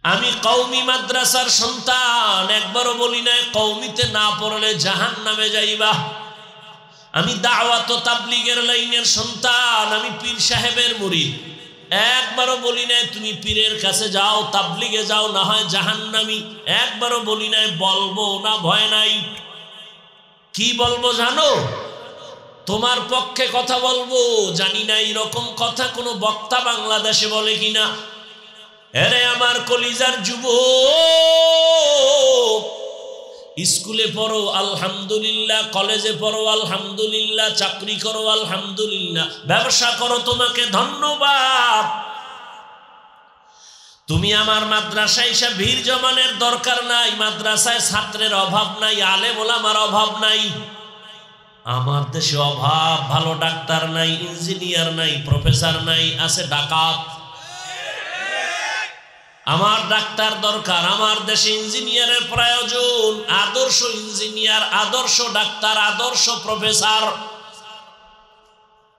আমি কওমি মাদ্রাসার সন্তান, একবারও বলি না কওমিতে না পড়লে জাহান্নামে যাইবা। আমি দাওয়াত ও তাবলীগের লাইনের সন্তান, আমি পীর সাহেবের মুরিদ, একবারও বলি না তুমি পীরের কাছে যাও, তাবলীগে যাও, না হয় জাহান্নামী। একবারও বলি না, বলবো না, ভয় নাই। কি বলবো জানো? তোমার পক্ষে কথা বলবো। জানি না এরকম কথা কোনো বক্তা বাংলাদেশে বলে কিনা। এরে আমার কলিজার যুবক, স্কুলে পড়ো আলহামদুলিল্লাহ, কলেজে পড়ো আলহামদুলিল্লাহ, চাকরি করো আলহামদুলিল্লাহ, ব্যবসা করো, তোমাকে ধন্যবাদ। তুমি আমার মাদ্রাসায় এসে ভিড় জমানের দরকার নাই। মাদ্রাসায় ছাত্রের অভাব নাই, আলেম ওলামার অভাব নাই। আমার দেশে অভাব, ভালো ডাক্তার নাই, ইঞ্জিনিয়ার নাই, প্রফেসর নাই, আছে ডাকাত। আমার ডাক্তার দরকার, আমার দেশে ইঞ্জিনিয়ারের প্রয়োজন, আদর্শ ইঞ্জিনিয়ার, আদর্শ ডাক্তার, আদর্শ প্রফেসর।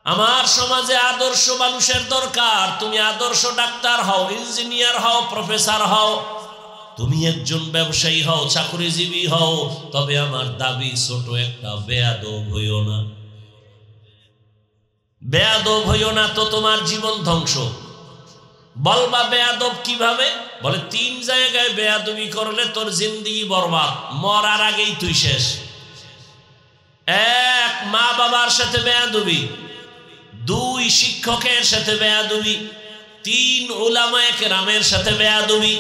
আমার সমাজে আদর্শ মানুষের দরকার। তুমি আদর্শ ডাক্তার হও, ইঞ্জিনিয়ার হও, প্রফেসর হও, তুমি একজন ব্যবসায়ী হও, চাকরিজীবী হও, তবে আমার দাবি ছোট একটা, বেয়াদব হইও না। বেয়াদব হইও না তো তোমার জীবন ধ্বংস। বলবা বেয়াদব কিভাবে? বলে 3 জায়গায় বেয়াদবি করলে তোর জিন্দেগি বরবাদ, মরার আগেই তুই শেষ। 1, মা বাবার সাথে বেয়াদবি। 2, শিক্ষকের সাথে বেয়াদবি। 3, উলামায়ে কেরামের সাথে বেয়াদবি।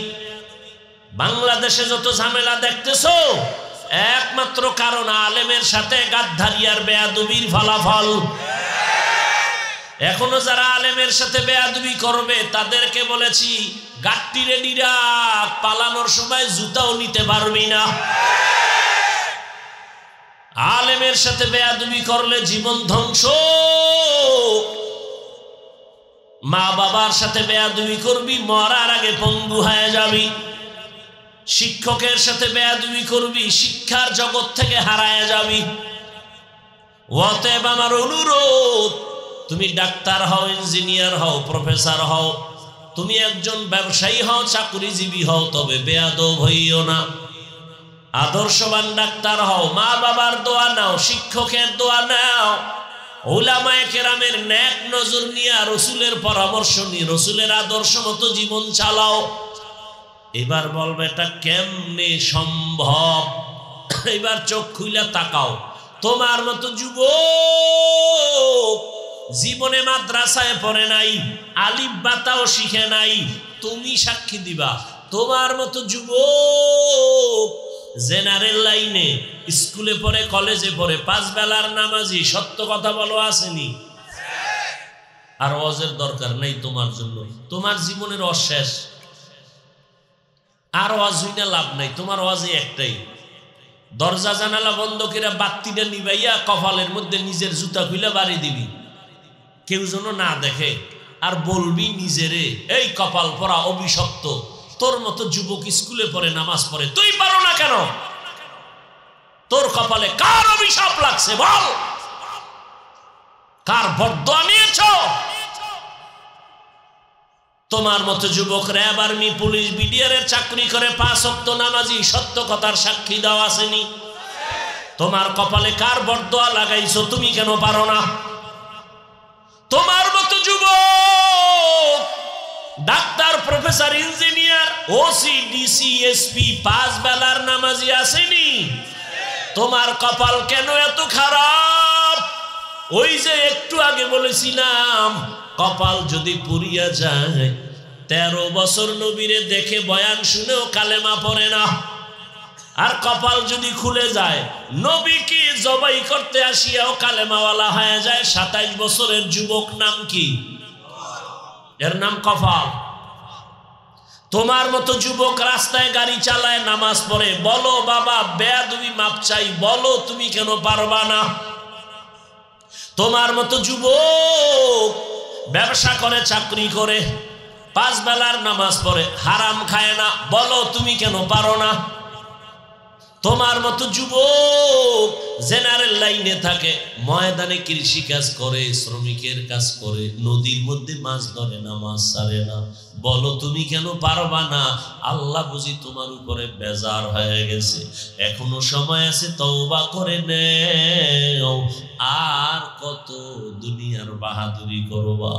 বাংলাদেশে যত ঝামেলা দেখতেছো, একমাত্র কারণ আলেমের সাথে গাদ্দারি আর বেয়াদবির ফলাফল। এখনো যারা আলেমের সাথে বেয়াদবি করবে তাদেরকে বলেছি, গাট্টি রেডি রাখ, পালানোর সময় জুতাও নিতে পারবি না। আলেমের সাথে বেয়াদবি করলে জীবন ধ্বংস। মা বাবার সাথে বেয়াদবি করবি, মরার আগে পঙ্গু হয়ে যাবি। শিক্ষকের সাথে বেয়াদবি করবি, শিক্ষার জগৎ থেকে হারায় যাবি। অতএব আমার অনুরোধ, তুমি ডাক্তার হও, ইঞ্জিনিয়ার হও, প্রফেসর হও, তুমি একজন ব্যবসায়ী হও, চাকরিজীবী হও, তবে বেয়াদব হইও না। আদর্শবান ডাক্তার হও, মা বাবার দোয়া নাও, শিক্ষকের দোয়া নাও, উলামায়ে কেরামের নেক নজর নিয়ে, রসুলের পরামর্শ নিয়ে, রসুলের আদর্শ মতো জীবন চালাও। এবার বলবে এটা কেমনে সম্ভব? এবার চোখ খুলে তাকাও। তোমার মতো যুবক জীবনে মাদ্রাসায় পড়ে নাই, আলিফ বাতাও শিখে নাই, তুমি সাক্ষী দিবা। তোমার মতো যুবক জেনারেল লাইনে স্কুলে পড়ে, কলেজে পড়ে, 5 বেলার নামাজি, সত্য কথা বলো, আসেনি? আর ওয়াজের দরকার নেই তোমার জন্য, তোমার জীবনের অশেষ। আর ওয়াজ হইনা লাভ নাই, তোমার ওয়াজে একটাই, দরজা জানালা বন্ধ করে বাত্তিটা নিবাইয়া কপালের মধ্যে নিজের জুতা খুলে বাড়ি দিবি, কেউ যেন না দেখে, আর বলবি নিজেরে, এই কপাল পরা অভিশপ্ত, তোর মতো যুবক স্কুলে পড়ে, নামাজ পড়ে, তুই পারো না কেন? তোর কপালে কার অভিশাপ লাগছে বল? কার বরদোয়া নিয়েছ? তোমার মতো যুবক র্যাব, আর্মি, পুলিশ, বিডিআরের চাকরি করে, 5 ওয়াক্ত নামাজি, সত্য কথার সাক্ষী দাও, আসেনি? তোমার কপালে কার বরদোয়া লাগাইছো? তুমি কেন পারো না? তোমার মতো যুবক doctor, professor, engineer, OC, DC, SP, 5 বেলার নামাজি, আসেনি? তোমার কপাল কেন এত খারাপ? ওই যে একটু আগে বলেছিলাম, কপাল যদি পুড়িয়া যায়, 13 বছর নবীরে দেখে বয়ান শুনেও কালেমা পড়ে না। আর কপাল যদি খুলে যায়, নবীকে জবাই করতে আসিয়াও কালেমাওয়ালা হয়ে যায়। 27 বছরের যুবক, নাম কি? এর নাম কপাল। তোমার মতো যুবক রাস্তায় গাড়ি চালায়, নামাজ পড়ে, বলো বাবা বেয়াদবি মাপ চাই, বলো তুমি কেন পারবা না? তোমার মতো যুবক ব্যবসা করে, চাকরি করে, 5 বেলার নামাজ পড়ে, হারাম খায় না, বলো তুমি কেন পারো না? তোমার মতো যুবক জেনারেল লাইনে থাকে, ময়দানে কৃষি কাজ করে, শ্রমিকের কাজ করে, নদীর মধ্যে মাছ ধরে না, মাছ ছাড়ে না। বলো তুমি কেন পারবা না? আল্লাহ বুঝি তোমার উপরে বেজার হয়ে গেছে। এখনো সময় আছে, তওবা করে নেও। আর কত দুনিয়ার বাহাদুরি করবা?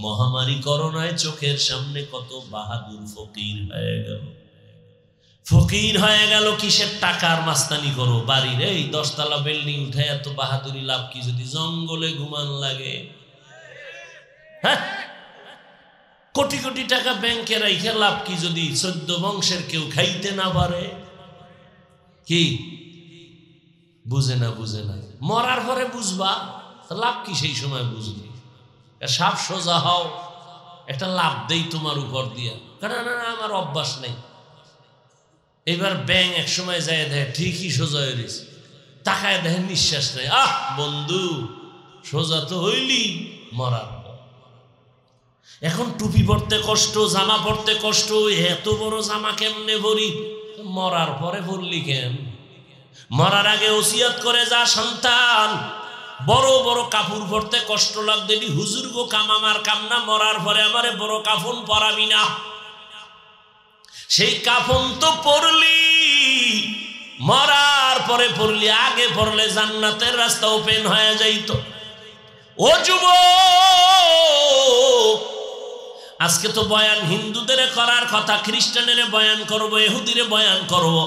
মহামারী করোনায় চোখের সামনে কত বাহাদুর ফকির হয়ে গেল। ফকির হয়ে গেল কিসের? টাকার মাস্তানি করো। বাড়ির এই 10 তলা বিল্ডিং উঠে এত বাহাদুরি লাভ কি যদি জঙ্গলে ঘুমান লাগে? হ্যাঁ, কোটি কোটি টাকা ব্যাংকে রাইখে লাভ কি যদি 14 বংশের কেউ খাইতে না পারে? কি বুঝে না, বুঝে না। মরার পরে বুঝবা, লাভ কি সেই সময় বুঝবি। সাপ সোজা হও, একটা লাভ দেই তোমার উপর দিয়া, কারণ না আমার অভ্যাস নেই। এবার ব্যাং এক সময় যায় দেখে ঠিকই সোজা হয়ে গেছে, তাকায় দেখে নিঃশ্বাস নেই। আহ বন্ধু, সোজা তো হইলি মরার পর। এখন টুপি পরতে কষ্ট, জামা পরতে কষ্ট, এত বড় জামা কেমনে ভরি? মরার পরে ভরলি কেন? মরার আগে ওসিয়ত করে যা সন্তান, বড় বড় কাপড় পরতে কষ্ট লাগবে, হুজুর গো কাম আমার কাম না, মরার পরে আমারে বড় কাফন পরাবি না। সেই কাফন তো পরলি, মরার পরে পরলি, আগে পরলে জান্নাতের রাস্তা ওপেন হয়ে যাইত। ও যুবক, আজকে তো বয়ান হিন্দুদের করার কথা, খ্রিস্টানের বয়ান করবো, ইহুদির বয়ান করবো,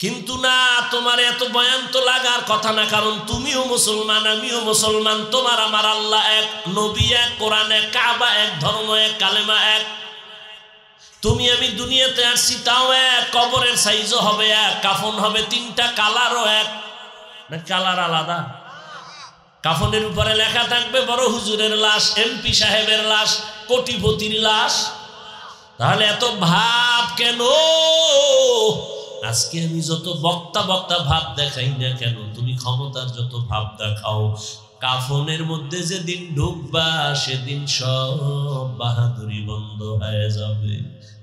কিন্তু না, তোমার এত বয়ান তো লাগার কথা না। কারণ তুমিও মুসলমান, আমিও মুসলমান, তোমার আমার আল্লাহ এক, নবী এক, কোরআন এক, কাবা এক, ধর্ম এক, কালেমা এক। তুমি আমি দুনিয়াতে আসছি তাও এক, কবরের সাইজও হবে এক, কাফন হবে 3টা, কালারও এক না, কালার আলাদা। কাফনের উপরে লেখা থাকবে বড় হুজুরের লাশ, এমপি সাহেবের লাশ, কোটিপতির লাশ। তাহলে এত ভাব কেন? আজকে আমি যত বক্তা ভাব দেখাই না কেন, তুমি ক্ষমতার যত ভাব দেখাও, কাফনের মধ্যে যেদিন ঢুকবা সেদিন সব বাহাদুরি বন্ধ হয়ে যাবে।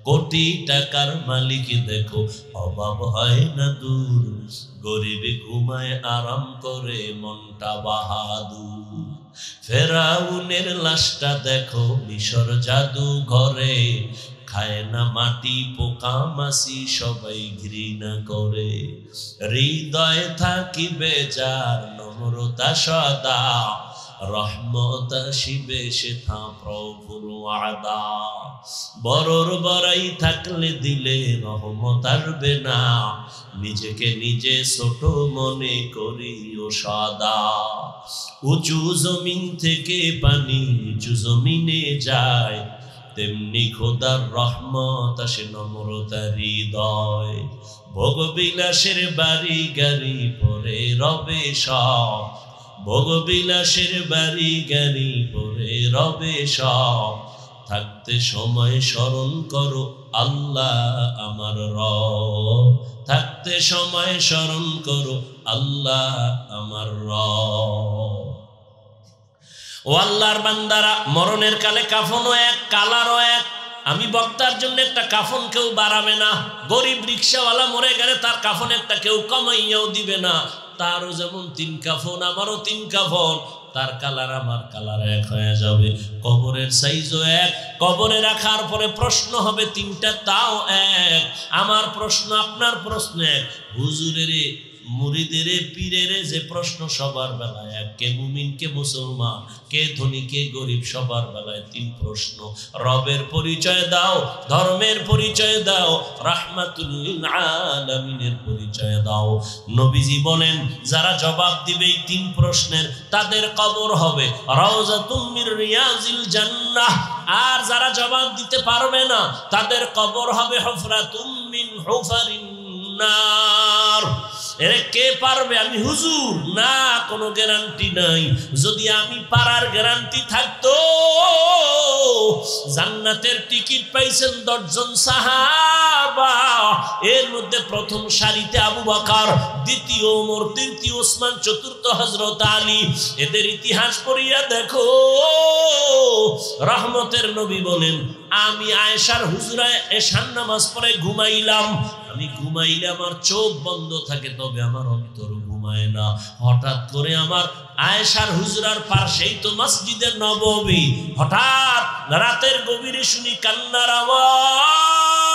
কোটি টাকার মালিক দেখো, অভাব হয় না দূর, গরিবে ঘুমায় আরাম করে মনটা বাহাদুর। ফেরাউনের লাশটা দেখো মিশর জাদু ঘরে, খায় না মাটি পোকা মাছি সবাই ঘৃণা করে। হৃদয়ে থাকিবে যার নম্রতা সদা, রহমত আসিবে সেথা প্রভুর ওয়াদা। বড়র বড়াই থাকলে দিলে রহমত আসবে না, নিজেকে নিজে ছোট মনে করিও সদা। উঁচু জমিন থেকে পানি নিচু জমিনে যায়, তেমনি খোদার রহমত আসে নম্রতা হৃদয়। ভোগবিলাসের বাড়ি গাড়ি পরে রবে সব, ভোগবিলাসের বাড়ি গাড়ি পরে রবে সব। থাকতে সময় স্মরণ করো আল্লাহ আমার রব, থাকতে সময় স্মরণ করো আল্লাহ আমার রব। ও আল্লাহর বান্দারা, মরণের কালে কাফনও এক, কালারও এক। আমি বক্তার জন্য একটা কাফন কেউ বাড়াবে না। গরিব রিক্সাওয়ালা মরে গেলে তার কাফন একটা কেউ কমাইয়াও দিবে না। তারও যেমন 3 কাফন, আমারও 3 কাফন, তার কালার আমার কালার এক হয়ে যাবে। কবরের সাইজও এক, কবরে রাখার পরে প্রশ্ন হবে 3টা, তাও এক। আমার প্রশ্ন আপনার প্রশ্ন এক, হুজুরের মুরিদের পীরের যে প্রশ্ন সবার বেলায় এক, কে মুমিন কে মুসলমান, কে ধনী কে গরিব, সবার বেলায় 3 প্রশ্ন। রবের পরিচয় দাও, ধর্মের পরিচয় দাও, রাহমাতুল লিল আলামিনের পরিচয় দাও। নবীজি বলেন যারা জবাব দিবে এই 3 প্রশ্নের, তাদের কবর হবে রাউযাতুম মির রিয়াজিল জান্নাহ। আর যারা জবাব দিতে পারবে না, তাদের কবর হবে হুফরাতুম মিন হুফারিন নার। এরে কে পারবে? আমি হুজুর। না, কোনো গ্যারান্টি নাই। যদি আমি পারার গ্যারান্টি থাকতো, জান্নাতের টিকিট পাইছেন 10 জন সাহাবা, এর মধ্যে প্রথম সারিতে আবু বকর, দ্বিতীয় ওমর, তৃতীয় ওসমান, চতুর্থ হযরত আলী। এদের ইতিহাস পড়িয়া দেখো। রহমতের নবী বলেন, আমি আয়েশার হুজরায় এশার নামাজ পড়ে ঘুমাইলাম। আমি ঘুমাইলে আমার চোখ বন্ধ থাকে, তবে আমার অন্তর ঘুমায় না। হঠাৎ করে আমার আয়েশার হুজরার পাশেই তো মসজিদে নববী, হঠাৎ রাতের গভীরে শুনি কান্নার আওয়াজ।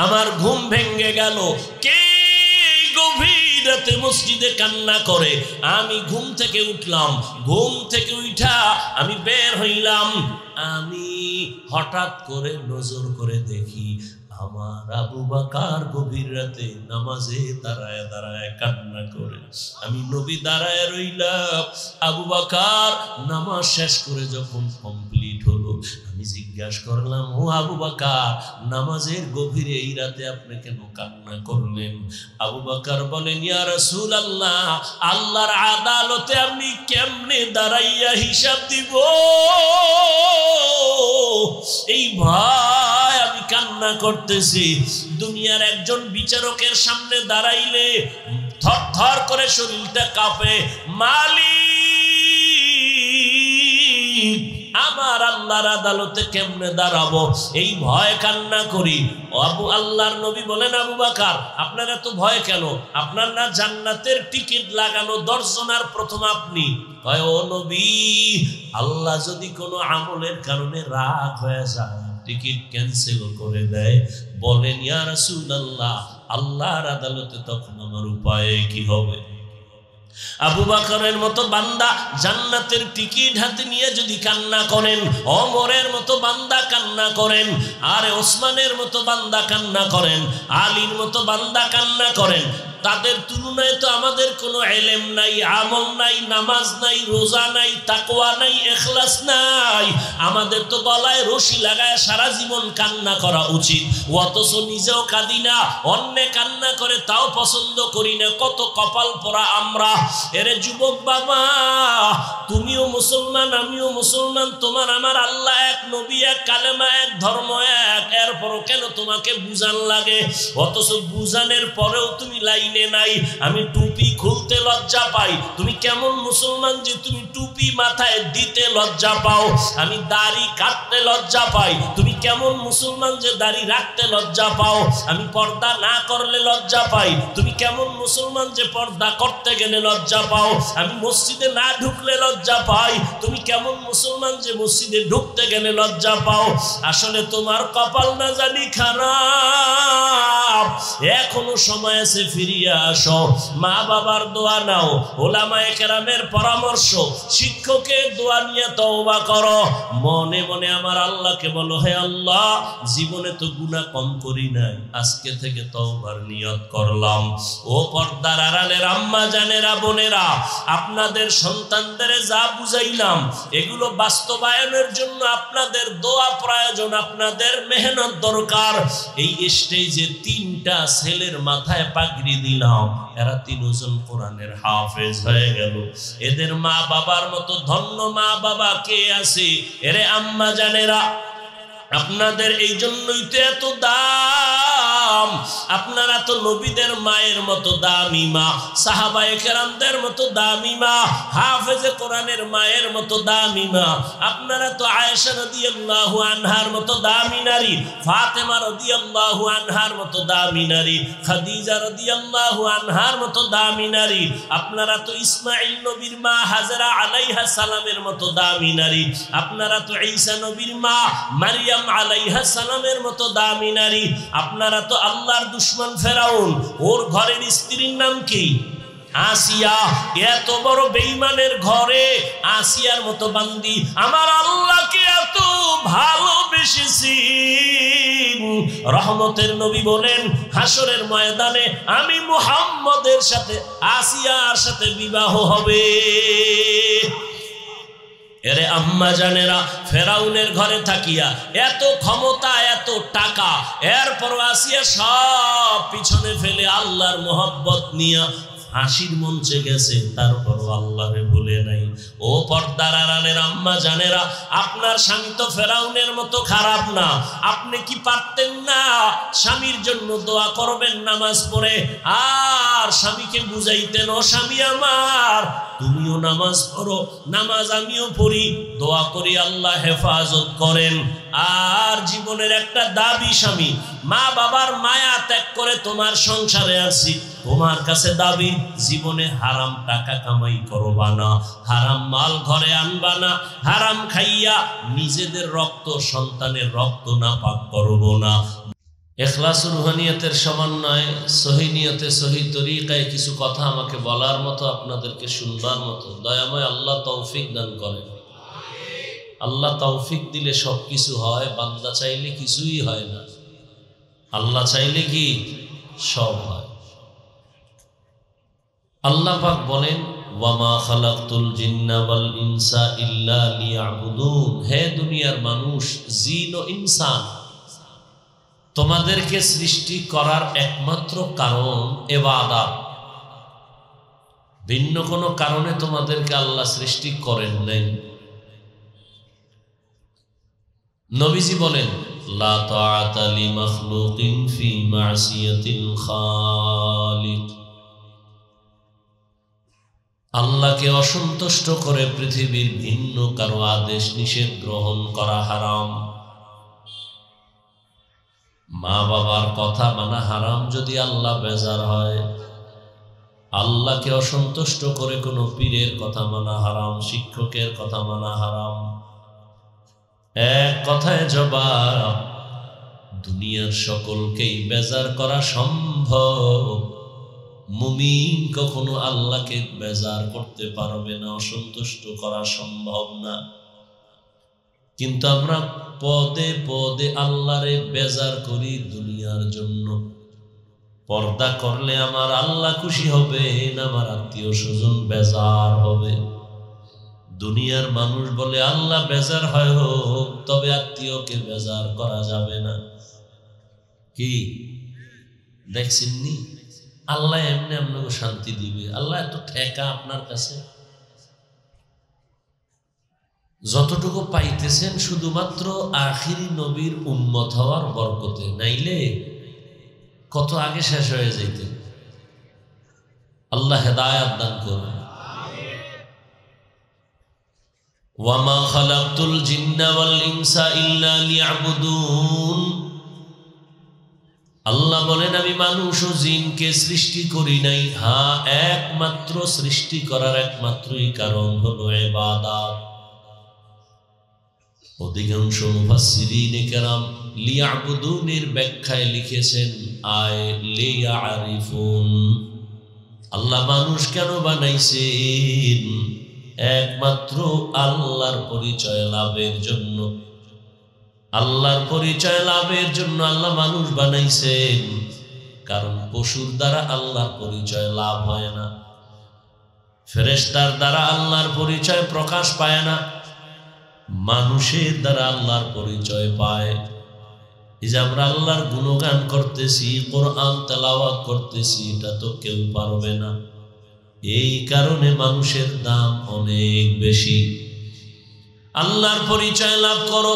আমার ঘুম ভেঙে গেল। কে গভীর রাতে মসজিদে কান্না করে? আমি ঘুম থেকে উঠলাম। ঘুম থেকে উঠা আমি বের হইলাম। আমি হঠাৎ করে নজর করে দেখি আমার আবু বকর গভীর রাতে নামাজে দাঁড়ায় দাঁড়ায় কান্না করে। আমি নবী দাঁড়ায় রইলাম। আবু বকর নামাজ শেষ করে যখন কমপ্লিট হলো, আমি জিজ্ঞাসা করলাম, ও আবু বকর, নামাজের গভীরে এই রাতে আপনি কেন কান্না করলেন? আবু বকর বলেন, ইয়া রাসূলুল্লাহ, আল্লাহর আদালতে আমি কেমনে দাঁড়াইয়া হিসাব দিব, এই ভয় আমি কান্না করতেছি। দুনিয়ার একজন বিচারকের সামনে দাঁড়াইলে থর থর করে শরীরটা কাঁপে। মালিক, আমার আল্লাহর আদালতে কেমনে দাঁড়াবো, এই ভয় কান্না করি। আল্লাহর নবী বলেন, আবু বকর, আপনার এত ভয় কেন? আপনার না জান্নাতের টিকিট লাগানো 10 জনের প্রথম আপনি? কয়, ও নবী, আল্লাহ যদি কোনো আমলের কারণে রাগ হয়ে যায়, টিকিট ক্যান্সেল করে দেয়, বলেন ইয়া রাসূলুল্লাহ, আল্লাহর আদালতে তখন আমার উপায় কি হবে? আবু বকরের মতো বান্দা জান্নাতের টিকিট হাতে নিয়ে যদি কান্না করেন, ওমরের মতো বান্দা কান্না করেন, আর ওসমানের মতো বান্দা কান্না করেন, আলীর মতো বান্দা কান্না করেন, তাদের তুলনায় তো আমাদের কোনো ইলম নাই, আমল নাই, নামাজ নাই, রোজা নাই, তাকওয়া নাই, ইখলাস নাই। আমাদের তো গলায় রশি লাগায় সারা জীবন কান্না করা উচিত, অথচ নিজেও কাঁদি না, অন্যে কান্না করে তাও পছন্দ করি না। কত কপাল পোড়া আমরা। এরে যুবক বাবা, তুমিও মুসলমান, আমিও মুসলমান, তোমার আমার আল্লাহ এক, নবী এক, কালেমা এক, ধর্ম এক, এরপরও কেন তোমাকে বুঝান লাগে? অথচ বুঝানোর পরেও তুমি লাইনে নাই। আমি টুপি খুলতে লজ্জা পাই। তুমি কেমন মুসলমান যে তুমি টুপি মাথায় দিতে লজ্জা পাও? আমি দাড়ি কাটতে লজ্জা পাই। তুমি কেমন মুসলমান যে দাড়ি রাখতে লজ্জা পাও? আমি পর্দা না করলে লজ্জা পাই। তুমি কেমন মুসলমান যে পর্দা করতে গেলে লজ্জা পাও? আমি মসজিদে না ঢুকলে লজ্জা পাই। তুমি কেমন মুসলমান যে মসজিদে ঢুকতে গেলে লজ্জা পাও? আসলে তোমার কপাল না জানি খারাপ। এখনো সময় আছে, ফিরিয়ে আসো, মা বাবার দোয়া নাও, ওলামায়ে কেরামের পরামর্শ, শিক্ষকের দোয়া নিয়ে তওবা করো। মনে মনে আমার আল্লাহকে বলো, হে আল্লাহ, জীবনে তো গুনাহ কম করি নাই, আজকে থেকে তওবার নিয়ত করলাম। ও পর্দার আড়ালের আম্মা জানেরা, বোনেরা, আপনাদের সন্তানদের যা বুঝাইলাম, এগুলো বাস্তবায়নের জন্য আপনাদের দোয়া প্রয়োজন, আপনাদের মেহনত দরকার। এই স্টেজে 3টা ছেলের মাথায় পাগড়ি দিলাম, এরা 3 জন কোরআনের হাফেজ হয়ে গেল। এদের মা বাবার মতো ধন্য মা বাবা কে আছে? এরে আম্মা জানেরা, আপনাদের এই জন্যই তো এত দাম। আপনারা তো নবীদের মায়ের মতো দামি মা, সাহাবায়ে কেরামদের মতো দামি মা, হাফেজে কোরআনের মায়ের মতো দামি মা। আপনারা তো আয়েশা রাদিয়াল্লাহু আনহার মতো দামি নারী, ফাতেমা রাদিয়াল্লাহু আনহার মতো দামি নারী, খাদিজা রাদিয়াল্লাহু আনহার মতো দামি নারী। আপনারা তো ইসমাঈল নবীর মা হাজরা আলাইহা সালামের মতো দামি নারী। আপনারা তো ঈসা নবীর মা মারিয়াম আলাইহা সালামের মতো দামি নারী। আপনারা তো আল্লাহর দুশমন ফেরাউন, ওর ঘরের স্ত্রীর নাম কি? আসিয়া। এত বড় বেঈমানের ঘরে আসিয়ার মতো বান্দি আমার আল্লাহকে এত ভালোবেসেছি। রহমতের নবী বলেন, হাসরের ময়দানে আমি মুহাম্মদের সাথে আসিয়ার সাথে বিবাহ হবে। এরে আম্মা জানেরা, ফেরাউনের ঘরে থাকিয়া এত ক্ষমতা, এত টাকা, এরপর আসিয়া সব পিছনে ফেলে আল্লাহর মোহব্বত নিয়া হাসির মঞ্চে গেছে, তারপরও আল্লাহরে ভুলে নাই। ও পর্দার আড়ালের আম্মা জানেরা, আপনার স্বামী তো ফেরাউনের মতো খারাপ না। আপনি কি পারতেন না স্বামীর জন্য দোয়া করবেন নামাজ পড়ে, আর স্বামীকে বুঝাইতেন, ও স্বামী আমার তুমিও নামাজ পড়ো, নামাজ আমিও পড়ি, দোয়া করি আল্লাহ হেফাজত করেন। আর জীবনের একটা দাবি স্বামী, মা বাবার মায়া ত্যাগ করে তোমার সংসারে আসি, তোমার কাছে দাবি জীবনে হারাম টাকা কামাই করবা না, হারাম মাল ঘরে আনবা না, হারাম খাইয়া নিজেদের রক্ত, সন্তানের রক্ত না পাক করবো না। ইখলাস রুহানিয়তের সমন্বয়ে সহি নিয়তে সহি তরিকায় কিছু কথা আমাকে বলার মতো, আপনাদেরকে শুনবার মতো দয়াময় আল্লাহ তৌফিক দান করেন। আল্লাহ তৌফিক দিলে সব কিছু হয়, বান্দা চাইলে কিছুই হয় না। আল্লাহ চাইলে কি সব হয়। আল্লাহ পাক বলেন, ওয়ামা খালাকতুল জিন্না ওয়াল ইনসা ইল্লা লিয়াবুদুন। হে দুনিয়ার মানুষ, জিন ও ইনসান, তোমাদেরকে সৃষ্টি করার একমাত্র কারণ ইবাদত। ভিন্ন কোনো কারণে তোমাদেরকে আল্লাহ সৃষ্টি করেন নাই। নবীজি বলেন, লা তাআতা লিমাখলুকিন ফি মাসিয়াতিল খালিক। আল্লাহকে অসন্তুষ্ট করে পৃথিবীর ভিন্ন কারো আদেশ নিষেধ গ্রহণ করা হারাম। মা বাবার কথা মানা হারাম যদি আল্লাহ বেজার হয়। আল্লাহকে অসন্তুষ্ট করে কোনো পীরের কথা মানা হারাম, শিক্ষকের কথা মানা হারাম। এক কথায় জবাব, দুনিয়ার সকলকেই বেজার করা সম্ভব, মুমিন কখনো আল্লাহকে বেজার করতে পারবে না, অসন্তুষ্ট করা সম্ভব না। কিন্তু আমরা পদে পদে আল্লাহরে বেজার করি দুনিয়ার জন্য। পর্দা করলে আমার আল্লাহ খুশি হবে না, আমার আত্মীয় স্বজন বেজার হবে। দুনিয়ার মানুষ বলে আল্লাহ বেজার হয় হোক, তবে আত্মীয়কে বেজার করা যাবে না। কি দেখছেননি? আল্লাহ এমনি আপনাকে শান্তি দিবে। আল্লাহ এত ঠেকা আপনার কাছে, যতটুকু পাইতেছেন শুধুমাত্র আখিরি নবীর উম্মত হওয়ার বরকতে, নাইলে কত আগে শেষ হয়ে যাইতেন। আল্লাহ হেদায়েত দান করুন। ওয়ামা খালাকতুল জিন্না ওয়াল ইনসা ইল্লা লিয়াবুদুন। আল্লাহ বলেন, আমি মানুষ ও জিনকে সৃষ্টি করি নাই, হ্যাঁ একমাত্র সৃষ্টি করার একমাত্রই কারণ হলো ইবাদত। অধিকাংশ মুফাসসিরিনে কেরাম লিয়াবুদুনের ব্যাখ্যায় লিখেছেন আয় লিয়ারিফুন। আল্লাহ মানুষ কেন বানাইছেন? একমাত্র আল্লাহর পরিচয় লাভের জন্য। আল্লাহর পরিচয় লাভের জন্য আল্লাহ মানুষ বানাইছেন। কারণ পশুর দ্বারা আল্লাহর পরিচয় লাভ হয় না, ফেরেশতার দ্বারা আল্লাহর পরিচয় প্রকাশ পায় না, মানুষের দ্বারা আল্লাহর পরিচয় পায়। এই যে আমরা আল্লাহর গুণগান করতেছি, কোরআন তেলাওয়াত করতেছি, এটা তো কেউ পারবে না। এই কারণে মানুষের দাম অনেক বেশি। আল্লাহর পরিচয় লাভ করো।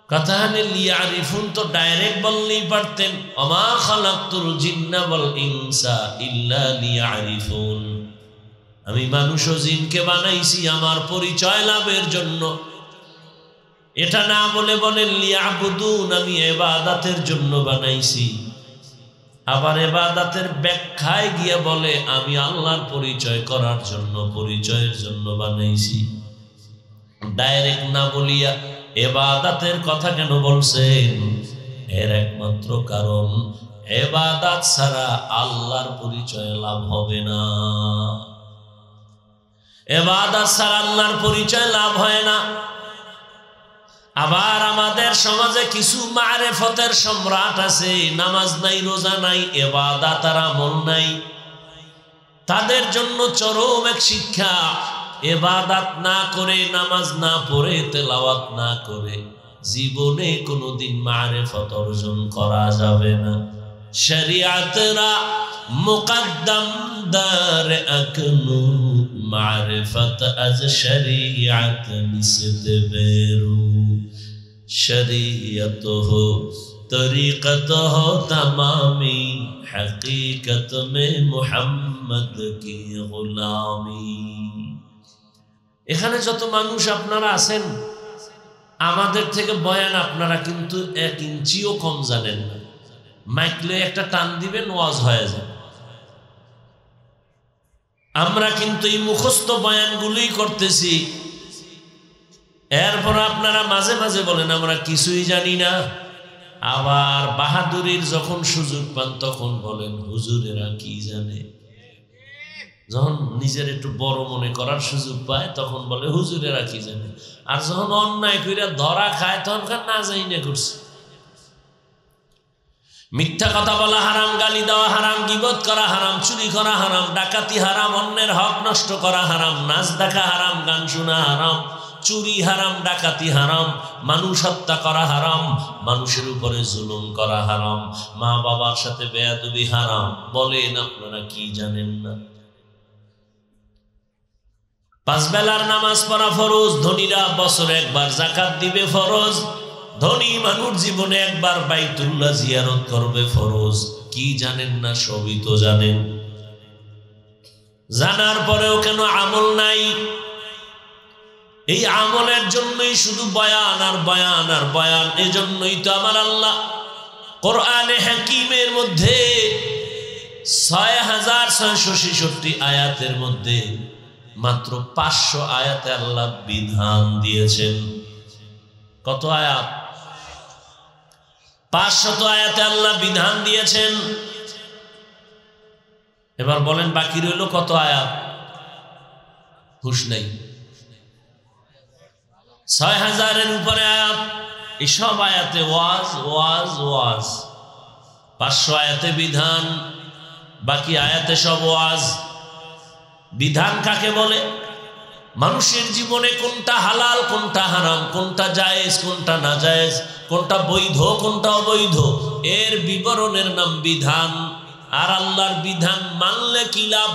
কাতাহানে লিয়ারিফুন তো ডাইরেক্ট বললেই পারতেন, ওমা খালাকতুল জিন্না ওয়াল ইনসা ইল্লা লিয়ারিফুন। আমি মানুষ ও জিনকে বানাইছি আমার পরিচয় লাভের জন্য। এটা না বলে বলেন লিয়াবুদুন, আমি ইবাদতের জন্য বানাইছি। আবার ইবাদতের ব্যাখ্যায় গিয়ে বলে আমি আল্লাহর পরিচয় করার জন্য, পরিচয়ের জন্য বানাইছি। ডাইরেক্ট না বলিয়া ইবাদতের কথা কেন বলছেন? এর একমাত্র কারণ ইবাদত ছাড়া আল্লাহর পরিচয় লাভ হবে না। ইবাদত ছাড়া আল্লাহর পরিচয় লাভ হয় না। আবার আমাদের সমাজে কিছু মারেফতের সম্রাট আছে, নামাজ নাই, রোজা নাই, ইবাদত আর আমল নাই। তাদের জন্য চরম এক শিক্ষা, ইবাদত না করে, নামাজ না পড়ে, তেলাওয়াত না করে জীবনে কোনোদিন মারিফত অর্জন করা যাবে না। শরীয়তরা মুকদ্দম দার আকনু মারিফত আজ শরীয়ত নিসত বেরু শরীয়ত হো তরিকত হো তমামি হकीकत में মুহাম্মদ কি গোলামি। এখানে যত মানুষ আপনারা আছেন, আমাদের থেকে বয়ান আপনারা কিন্তু 1 ইঞ্চিও কম জানেন না। মাইকলে একটা টান দিবেন, ওয়াজ হয়ে যাবে। আমরা কিন্তু এই মুখস্থ বয়ানগুলোই করতেছি, এরপর আপনারা মাঝে মাঝে বলেন আমরা কিছুই জানি না। আবার বাহাদুরির যখন সুযোগ পান তখন বলেন হুজুরেরা কি জানে। যখন নিজের একটু বড় মনে করার সুযোগ পায় তখন বলে হুজুরেরা কি জানে। আর যখন অন্যায় কইরা ধরা খায় তখন না যাই না করছে। মিথ্যা কথা বলা হারাম, গালি দেওয়া হারাম, গীবত করা হারাম, চুরি করা হারাম, ডাকাতি হারাম, অন্যের হক নষ্ট করা হারাম, নাচ দেখা হারাম, গান শোনা হারাম, চুরি হারাম, ডাকাতি হারাম, মানুষ হত্যা করা হারাম, মানুষের উপরে জুলুম করা হারাম, মা বাবার সাথে বেয়াদবি হারাম। বলেন আপনারা কি জানেন না? 5 বেলার নামাজ পড়া ফরজ, ধনীরা বছরে একবার যাকাত দিবে ফরজ, ধনী মানুষ জীবনে একবার বাইতুল্লাহ জিয়ারত করবে ফরজ। কি জানেন না? সবই তো জানেন। জানার পরেও কেন আমল নাই? এই আমলের জন্যই শুধু বয়ান আর বয়ান আর বয়ান। এজন্যই তো আমার আল্লাহ কোরআনে হাকিমের মধ্যে 6666 আয়াতের মধ্যে মাত্র 500 আয়াতে আল্লাহ বিধান দিয়েছেন। কত আয়াত? 500 আয়াতে আল্লাহ বিধান দিয়েছেন। এবার বলেন বাকি রইল কত আয়াত? হুঁশ নাই। 6000-এর উপরে আয়াত। এসব আয়াতে ওয়াজ ওয়াজ ওয়াজ। 500 আয়াতে বিধান, বাকি আয়াতে সব ওয়াজ। বিধান কাকে বলে? মানুষের জীবনে কোনটা হালাল, কোনটা হারাম, কোনটা জায়েজ, কোনটা না জায়েজ, কোনটা বৈধ, কোনটা অবৈধ, এর বিবরণের নাম বিধান। আর আল্লাহর বিধান মানলে কি লাভ,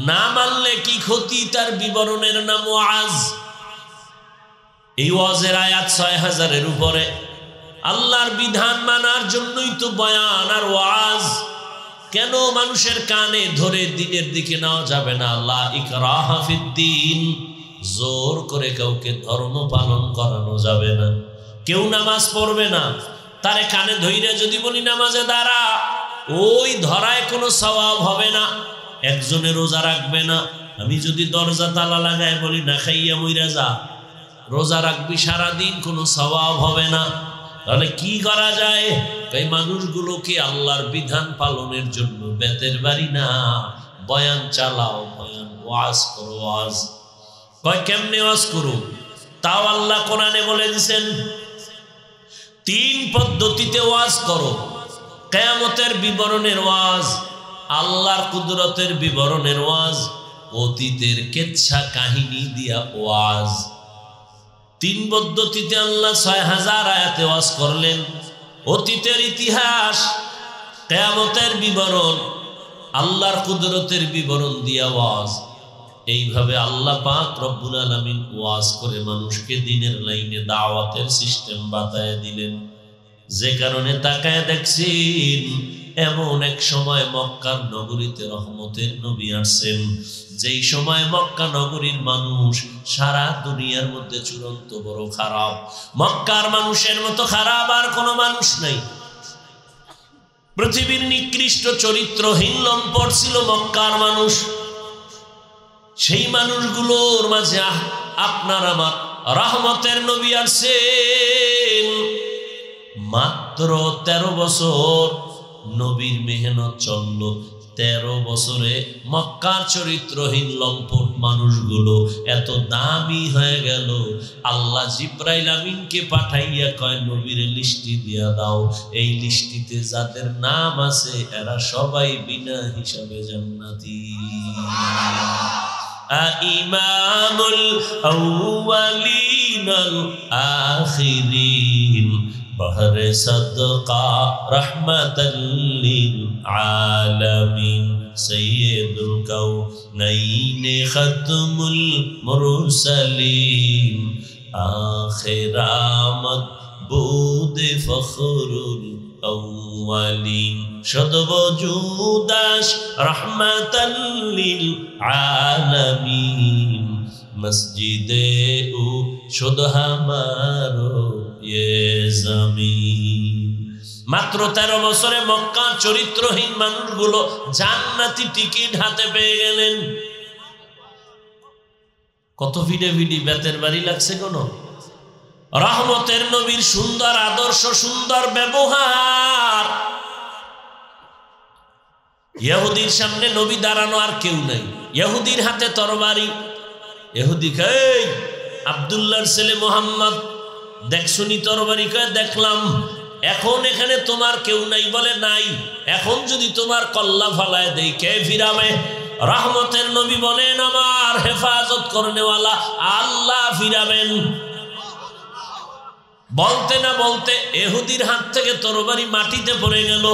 না মানলে কি ক্ষতি, তার বিবরণের নাম ওয়াজ। এই ওয়াজের আয়াত 6000-এর উপরে। আল্লাহর বিধান মানার জন্যই তো বয়ান আর ওয়াজ। কেন মানুষের কানে ধরে দিনের দিকে নেওয়া যাবে না? লা ইকরাহা ফিদ্দীন, জোর করে কাউকে ধর্ম পালন করানো যাবে না। কেউ নামাজ পড়বে না, তারে কানে ধইরে যদি বলি নামাজে দাঁড়া, ওই ধরায় কোনো সওয়াব হবে না। একজনে রোজা রাখবে না, আমি যদি দরজা তালা লাগায় বলি না খাইয়া মইরা যা, রোজা রাখবি সারাদিন, কোনো সওয়াব হবে না। তাহলে কি করা যায়? এই মানুষগুলোকে আল্লাহর বিধান পালনের জন্য বেতের বাড়ি না, বয়ান চালাও, বয়ান ওয়াজ করো। ওয়াজ কয় কেমনে ওয়াজ করো? তাও আল্লাহ কোরআনে বলে দিয়েছেন 3 পদ্ধতিতে ওয়াজ করো। কিয়ামতের বিবরণের ওয়াজ, আল্লাহর কুদরতের বিবরণের ওয়াজ, অতীতের কেচ্ছা কাহিনী দিয়া ওয়াজ। 3 পদ্ধতিতে আল্লাহ 6000 আয়াতে ওয়াজ করলেন। অতীতের ইতিহাস, কিয়ামতের বিবরণ, আল্লাহর কুদরতের বিবরণ দিয়া ওয়াজ। এইভাবে আল্লাহ পাক রব্বুল আলামিন ওয়াজ করে মানুষকে দ্বীনের লাইনে দাওয়াতের সিস্টেম বাতায় দিলেন। যে কারণে তাকায় দেখছেন এমন এক সময় মক্কার নগরীতে রহমতের নবী আসছেন, যেই সময় মক্কা নগরীর মানুষ সারা দুনিয়ার মধ্যে চূড়ান্ত বড় খারাপ। মক্কার মানুষের মতো খারাপ আর কোনো মানুষ নাই। পৃথিবীর নিকৃষ্ট চরিত্রহীন লম্পট ছিল মক্কার মানুষ। সেই মানুষগুলোর মাঝে আপনার আমার রহমতের নবী আসছেন। মাত্র 13 বছর নবীর মেহনত চলল। 13 বছরে মক্কার চরিত্রহীন লম্পট মানুষগুলো এত দামি হয়ে গেল। আল্লাহ জিব্রাইল আমিনকে পাঠাইয়া কয় নবীর লিস্টি দিয়া দাও, এই লিস্টিতে যাদের নাম আছে এরা সবাই বিনা হিসাবে জান্নাতি। ইমামুল আউয়ালিনাল আখিরিন বহরে সদকা রহমাতাল লিল আলামিন সৈয়দুল কাউনাইন খাতমুল মুরসালিন আখিরামত বুদ ফখরুল আউয়ালিন সদবজুদাস রহমাতাল লিল আলামিন মসজিদে ও শুদ হামারো ইয়ে জমিন। মাত্র 13 বছরে মক্কার চরিত্রহীন মানুষগুলো জান্নাতি টিকিট হাতে পেয়ে গেলেন। কত ভিডে ভিডি বেতের বাড়ি লাগছে কোন? রহমতের নবীর সুন্দর আদর্শ, সুন্দর ব্যবহার। ইহুদির সামনে নবী দাঁড়ানো আর কেউ নাই, ইহুদির হাতে তরবারি। ইহুদি কয় আব্দুল্লাহর ছেলে মোহাম্মদ দেখছনি তরবারি? কয় দেখলাম। এখন এখানে তোমার কেউ নাই? বলে নাই। এখন যদি তোমার কল্লা ফালায় দেই কে ফিরাবে? রহমতের নবী বলেন আমার হেফাজত করনেওয়ালা আল্লাহ ফিরাবেন। বলতে না বলতে ইহুদির হাত থেকে তরবারি মাটিতে পড়ে গেল।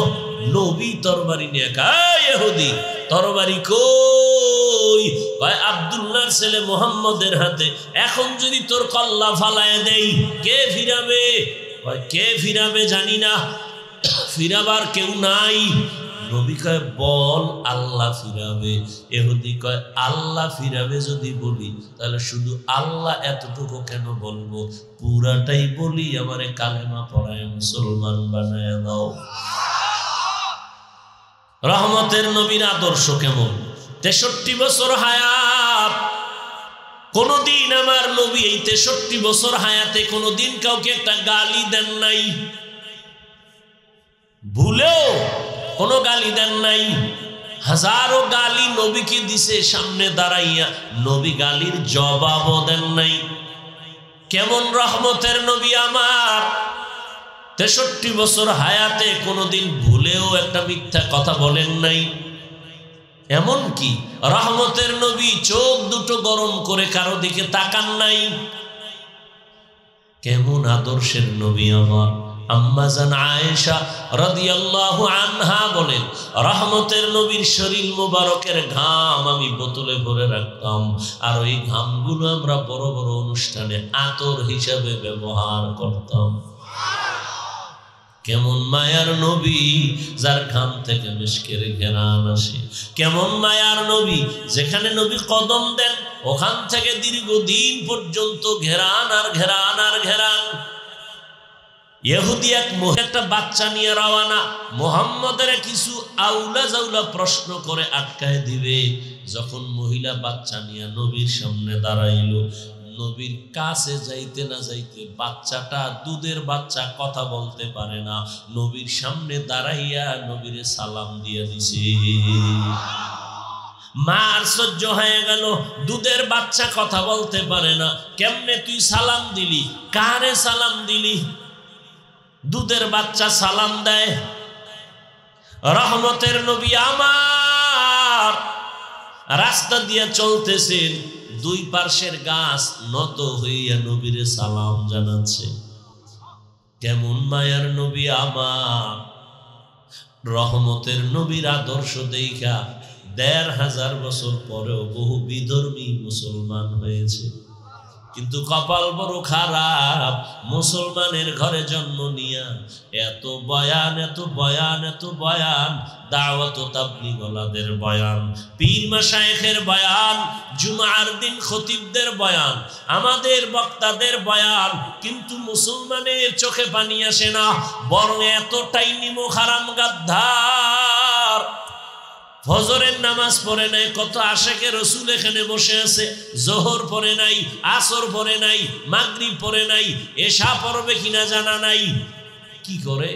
নবী তরবারি নিয়ে কয় ইহুদি তরবারি কই? কয় আব্দুল্লাহর ছেলে মুহাম্মদের হাতে। এখন যদি তোর কল্লা ফালায় দেই কে ফিরাবে? কয় কে ফিরাবে জানি না, ফিরাবার কেউ নাই। নবী কয় বল আল্লাহ ফিরাবে। ইহুদি কয় আল্লাহ ফিরাবে যদি বলি তাহলে শুধু আল্লাহ এতটুকু কেন বলবো, পুরাটাই বলি, আমারে কালেমা পড়ায় মুসলমান বানায় দাও। রহমতের নবীর আদর্শ কেমন? 63 বছর হায়াত। কোনদিন আমার নবী এই 63 বছর হায়াতে কোনদিন কাউকে একটা গালি দেন নাই, ভুলেও কোনো গালি দেন নাই। হাজারো গালি নবীকে দিছে, সামনে দাঁড়াইয়া নবী গালির জবাবও দেন নাই। কেমন রহমতের নবী আমার! 63 বছর হায়াতে কোনোদিন ভুলেও একটা মিথ্যা কথা বলেন নাই। এমন কি রহমতের নবী চোখ দুটো গরম করে কারো দিকে তাকান নাই। কেমন আদর্শের নবী আমার! আম্মা জান আয়েশা রাদিয়াল্লাহু আনহা বলেন রহমতের নবীর শরীর মোবারকের ঘাম আমি বোতলে ভরে রাখতাম, আর ওই ঘামগুলো আমরা বড় বড় অনুষ্ঠানে আতর হিসাবে ব্যবহার করতাম। কেমন মায়ার নবী যার ঘাম থেকে মিশকের ঘেরান আসে। কেমন মায়ার নবী যেখানে নবী কদম দেন ওখান থেকে দীর্ঘদিন পর্যন্ত ঘেরান আর ঘেরান আর ঘেরান। ইহুদি এক একটা বাচ্চা নিয়ে রওয়ানা, মুহাম্মদের কিছু আউলা জাউলা প্রশ্ন করে আটকায় দিবে। যখন মহিলা বাচ্চা নিয়ে নবীর সামনে দাঁড়াইল, নবীর কাছে যাইতে না যাইতে বাচ্চাটা, দুধের বাচ্চা, কথা বলতে পারে না, নবীর সামনে দাঁড়াইয়া নবীরে সালাম দিয়ে দিছে। মার সহ্য হয়ে গেল, দুধের বাচ্চা কথা বলতে পারে না, কেমনে তুই সালাম দিলি? কারে সালাম দিলি? দুধের বাচ্চা সালাম দেয়। রহমতের নবী আমার রাস্তা দিয়ে চলতেছেন, দুই পার্শ্বের গাছ নত হইয়া নবীরে সালাম জানাচ্ছে। কেমন মায়ার নবী আমার! রহমতের নবীর আদর্শ দেখা ১৫০০ বছর পরেও বহু বিধর্মী মুসলমান হয়েছে। কিন্তু কপাল বড় খারাপ, মুসলমানের ঘরে জন্ম নিয়া এত বয়ান, এত বয়ান, এত বয়ান, দাওয়াত ও তাবলীগওয়ালাদের বয়ান, পীর মাশায়েখের বয়ান, জুমার দিন খতিবদের বয়ান, আমাদের বক্তাদের বয়ান, কিন্তু মুসলমানের চোখে পানি আসে না, বরং এতটাই নিমখ হারাম গাদ্দার। ফজরের নামাজ পড়ে নাই, কত আশেকে রসুল এখানে বসে আছে, জোহর পড়ে নাই, আসর পড়ে নাই, মাগরিব পড়ে নাই, এশা পড়বে কিনা জানা নাই। কি করে?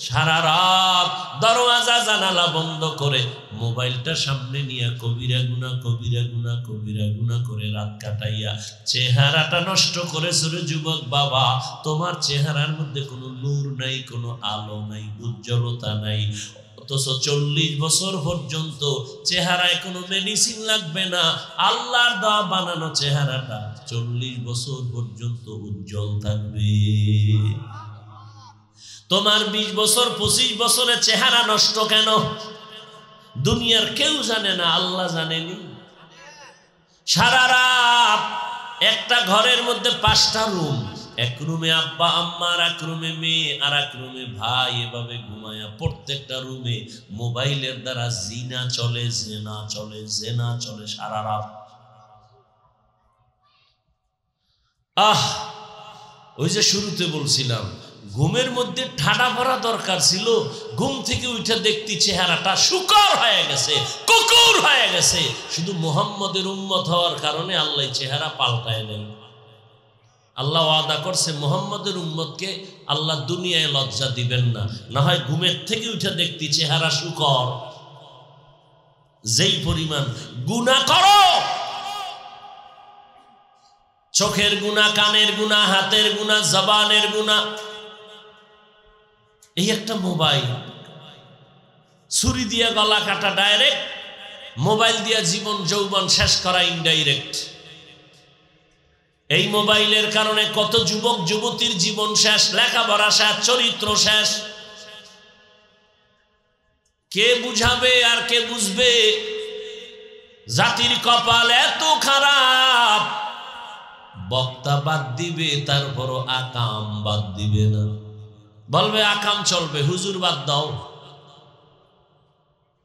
সারা রাত দরওয়াজা জানালা বন্ধ করে মোবাইলটা সামনে নিয়ে কবিরা গুনাহ, কবিরা গুনাহ, কবিরা গুনাহ করে রাত কাটাইয়া চেহারাটা নষ্ট করেছে রে যুবক বাবা। তোমার চেহারার মধ্যে কোনো নূর নাই, কোনো আলো নাই, উজ্জ্বলতা নাই। অথচ 40 বছর পর্যন্ত চেহারায় কোনো মেডিসিন লাগবে না, আল্লাহর দেওয়া বানানো চেহারাটা 40 বছর পর্যন্ত উজ্জ্বল থাকবে। তোমার 20 বছর 25 বছরে চেহারা নষ্ট কেন? দুনিয়ার কেউ জানে না, আল্লাহ জানেনি। সারা রাত একটা ঘরের মধ্যে 5টা রুম, এক রুমে আব্বা আম্মা, আর এক রুমে মেয়ে, আর এক রুমে ভাই, এভাবে ঘুমায়া প্রত্যেকটা রুমে মোবাইলের দ্বারা জিনা চলে, জেনা চলে, জেনা চলে সারা রাত। ওই যে শুরুতে বলছিলাম ঘুমের মধ্যে ঠাডা ভরা দরকার ছিল, ঘুম থেকে উঠে দেখতি চেহারাটা শুকর হয়ে গেছে, কুকুর হয়ে গেছে। শুধু মুহাম্মদের উম্মত হওয়ার কারণে আল্লাহ চেহারা পাল্টায় দেন। আল্লাহ ওয়াদা করছে মুহাম্মদের উম্মতকে আল্লাহ দুনিয়ায় লজ্জা দিবেন না, না হয় ঘুমের থেকে উঠে দেখতি চেহারা শুকর। যেই পরিমাণ গুনাহ করো, চোখের গুনাহ, কানের গুনাহ, হাতের গুনাহ, জবানের গুনাহ, এই একটা মোবাইল, ছুরি দিয়া গলা কাটা ডাইরেক্ট, মোবাইল দিয়া জীবন যৌবন শেষ করা ইনডাইরেক্ট। এই মোবাইলের কারণে কত যুবক যুবতীর জীবন শেষ, লেখাপড়া শেষ, চরিত্র শেষ। কে বুঝাবে আর কে বুঝবে? জাতির কপাল এত খারাপ, বক্তা বাদ দিবে তারপরও আকাম বাদ দিবে না। বলবে আকাম চলবে, হুজুর বাদ দাও,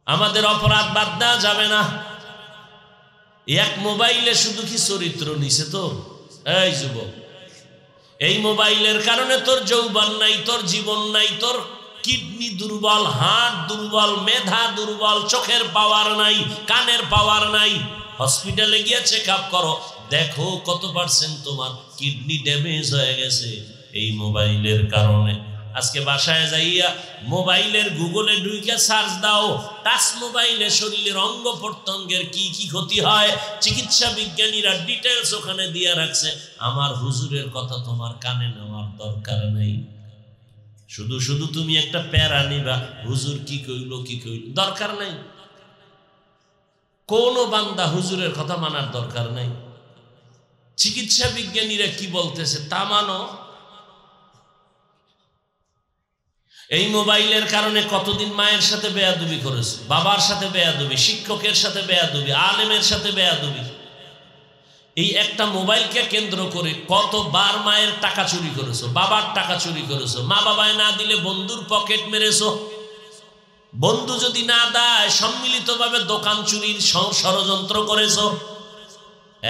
আমাদের অপরাধ বাদ দেওয়া যাবে না। এক মোবাইলে শুধু কি চরিত্র নিছে তো? এই যুবক, এই মোবাইলের কারণে তোর যৌবন নাই, তোর জীবন নাই, তোর কিডনি দুর্বল, হার্ট দুর্বল, মেধা দুর্বল, চোখের পাওয়ার নাই, কানের পাওয়ার নাই। হসপিটালে গিয়ে চেক আপ করো, দেখো কত % তোমার কিডনি ড্যামেজ হয়ে গেছে এই মোবাইলের কারণে। আজকে বাসায় যাইয়া মোবাইলের গুগলে ঢুকে সার্চ দাও, টাচ মোবাইলে শরীরের অঙ্গ প্রত্যঙ্গের কি কি ক্ষতি হয়, চিকিৎসা বিজ্ঞানীরা ডিটেলস ওখানে দিয়ে রাখছে। আমার হুজুরের কথা তোমার কানে নেওয়ার দরকার নেই। শুধু শুধু তুমি একটা প্যারা নিবা, হুজুর কি কইল কি কইল, দরকার নাই। কোন বান্দা হুজুরের কথা মানার দরকার নাই। চিকিৎসা বিজ্ঞানীরা কি বলতেছে তা মানো। এই মোবাইলের কারণে কতদিন মায়ের সাথে বেয়াদবি করেছো, বাবার সাথে বেয়াদবি, শিক্ষকের সাথে বেয়াদবি, আলেমের সাথে বেয়াদবি। এই একটা মোবাইলকে কেন্দ্র করে কতবার মায়ের টাকা চুরি করেছো, বাবার টাকা চুরি করেছো, মা বাবায় না দিলে বন্ধুর পকেট মেরেছো, বন্ধু যদি না দেয় সম্মিলিতভাবে দোকান চুরির ষড়যন্ত্র করেছো।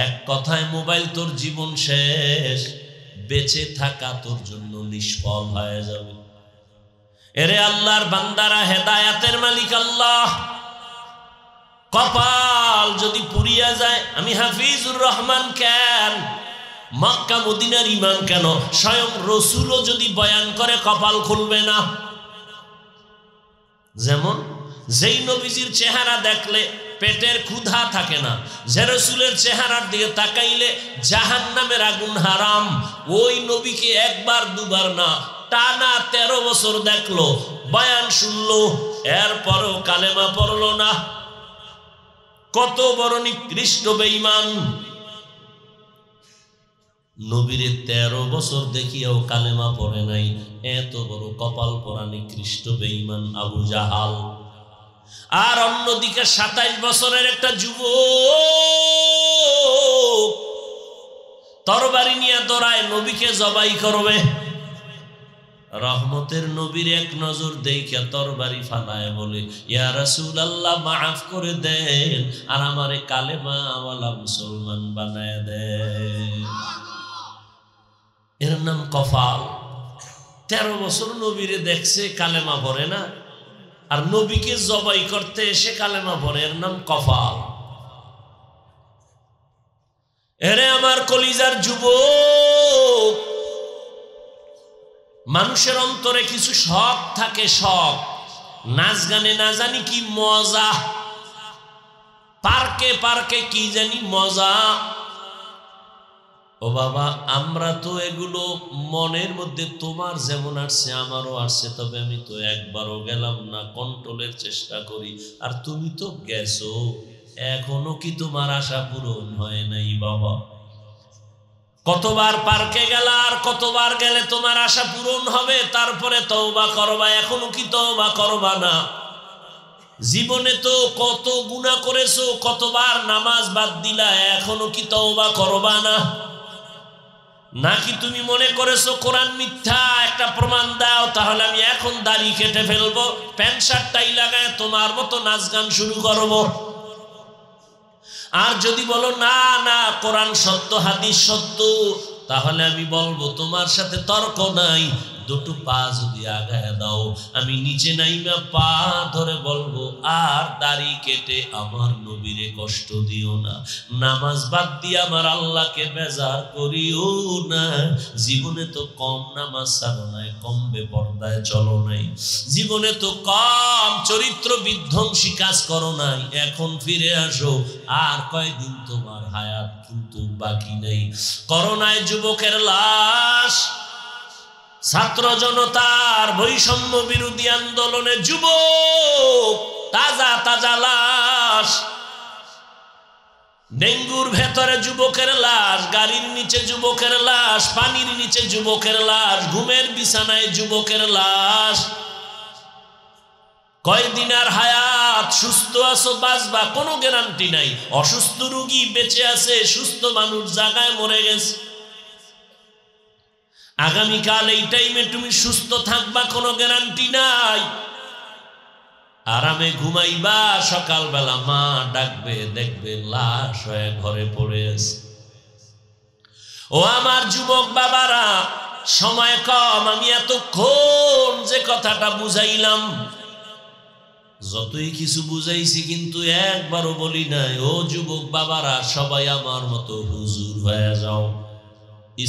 এক কথায় মোবাইল তোর জীবন শেষ, বেঁচে থাকা তোর জন্য নিষ্ফল হয়ে যাবে। এরে আল্লাহর বান্দারা, হেদায়াতের মালিক আল্লাহ। কপাল যদি পুড়িয়া যায়, আমি হাফিজুর রহমান কেন, মক্কা মদিনার ইমাম কেন, স্বয়ং রসুলও যদি বয়ান করে কপাল খুলবে না। যেমন যেই নবীজির চেহারা দেখলে পেটের ক্ষুধা থাকে না, যে রসুলের চেহারার দিকে তাকাইলে জাহান্নামের আগুন হারাম, ওই নবীকে একবার দুবার না টানা 13 বছর দেখলো, বয়ান শুনলো, এরপরও কালেমা পড়লো না। কত বড় নিকৃষ্ট বেঈমান! নবীরে 13 বছর দেখিয়াও কালেমা পড়ে নাই, এত বড় কপাল পরা নিকৃষ্ট বেঈমান আবু জাহাল। আর অন্যদিকে 27 বছরের একটা যুবক তরবারি নিয়ে দৌড়ায়, নবীকে জবাই করবে। রহমতের নবীর এক নজর দেখে তরবারি ফালায় বলে, ইয়া রাসূলুল্লাহ মাফ করে দেন, আর আমারে কালেমা ওয়ালা মুসলমান বানায় দেন। এর নাম কপাল। 13 বছর নবীরে দেখছে, কালেমা পড়ে না, আর নবীকে জবাই করতে এসে কালেমা পড়ে, এর নাম কপাল। এরে আমার কলিজার যুবক, মানুষের অন্তরে কিছু শখ থাকে, শখ। নাচ গানে না জানি কি মজা, পার্কে পার্কে কি জানি মজা, ও বাবা, আমরা তো এগুলো মনের মধ্যে তোমার যেমন আসছে আমারও আসছে, তবে আমি তো একবারও গেলাম না, কন্ট্রোলের চেষ্টা করি। আর তুমি তো গেছো, এখনো কি তোমার আশা পূরণ হয় নাই বাবা? কতবার পার্কে গেলা, আর কতবার গেলে তোমার আশা পূরণ হবে? তারপরে তওবা করবা, এখনো কি তওবা করবা না? জীবনে তো কত গুনাহ করেছো, কতবার নামাজ বাদ দিলা, এখনো কি তওবা করবা না? নাকি তুমি মনে করেছো কোরআন মিথ্যা, একটা প্রমাণ দাও তাহলে আমি এখন দাড়ি কেটে ফেলবো, প্যান্ট শার্ট টাই লাগায় তোমার মতো নাচ গান শুরু করবো? আর যদি বলো না না কোরআন সত্য, হাদিস সত্য, তাহলে আমি বলবো তোমার সাথে তর্ক নাই, দুটো পা যদি আগায় দাও, আমি নিচে নাইমা পা ধরে বলবো, আর দাড়ি কেটে আমার নবীরে কষ্ট দিও না, নামাজ বাদ দিয়ে আমার আল্লাহকে বেজার করিও না। জীবনে তো কম নামাজ ছাড়ো নাই, কম বেপরদায় চলো নাই, জীবনে তো কম চরিত্র বিধ্বংসী কাজ করো নাই, এখন ফিরে আসো। আর কয়দিন তোমার হায়াত কিন্তু বাকি নেই। করোনায় যুবকের লাশ, ছাত্র জনতার বৈষম্য বিরোধী আন্দোলনে যুবক তাজা তাজা লাশ, ডেঙ্গুর ভেতরে যুবকের লাশ, গাড়ির নিচে যুবকের লাশ, পানির নিচে যুবকের লাশ, ঘুমের বিছানায় যুবকের লাশ। কয়দিন আর হায়াত? সুস্থ আছো বাঁচবা, কোনো গ্যারান্টি নাই। অসুস্থ রোগী বেঁচে আছে, সুস্থ মানুষ জায়গায় মরে গেছে। আগামীকাল এই টাইমে তুমি সুস্থ থাকবা, কোনো গ্যারান্টি নাই। আরামে ঘুমাইবা, সকালবেলা মা ডাকবে, দেখবে লাশ হয়ে ঘরে পড়ে আছে। ও আমার যুবক বাবারা, সময় কম, আমি এতক্ষণ যে কথাটা বুঝাইলাম, যতই কিছু বুঝাইছি কিন্তু একবারও বলি নাই ও যুবক বাবারা সবাই আমার মতো হুজুর হয়ে যাও,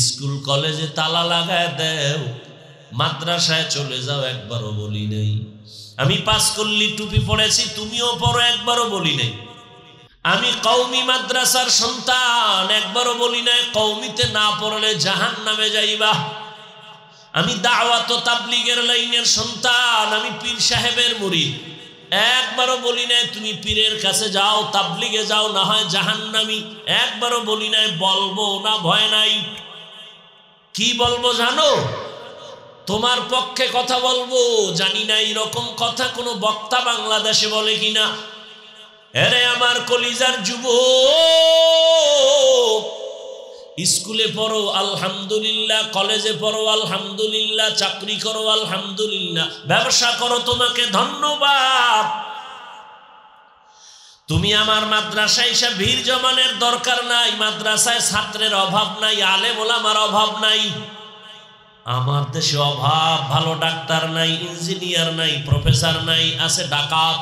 স্কুল কলেজে তালা লাগায় দেও, মাদ্রাসায় চলে যাও, একবারও বলি নাই। আমি পাঁচকল্লি টুপি পড়েছি, তুমিও পড়ো, একবারও বলি নাই। আমি কওমি মাদ্রাসার সন্তান, একবারও বলি নাই কওমিতে না পড়লে জাহান্নামে যাইবা। আমি দাওয়াত ও তাবলীগের লাইনের সন্তান, আমি পীর সাহেবের মুরিদ, একবারও বলি নাই তুমি পীরের কাছে যাও, তাবলীগে যাও, না হয় জাহান্নামী, একবারও বলি নাই। বলবো না, ভয় নাই। কি বলবো জানো? তোমার পক্ষে কথা বলবো, জানি না এরকম কথা কোনো বক্তা বাংলাদেশে বলে কিনা। আরে আমার কলিজার যুবক, স্কুলে পড়ো আলহামদুলিল্লাহ, কলেজে পড়ো আলহামদুলিল্লাহ, চাকরি করো আলহামদুলিল্লাহ, ব্যবসা করো, তোমাকে ধন্যবাদ। তুমি আমার মাদ্রাসায় এসে ভিড় জমানের দরকার নাই, মাদ্রাসায় ছাত্রের অভাব নাই, আলেম ওলামার অভাব নাই। আমার দেশে অভাব, ভালো ডাক্তার নাই, ইঞ্জিনিয়ার নাই, প্রফেসর নাই, আছে ডাকাত।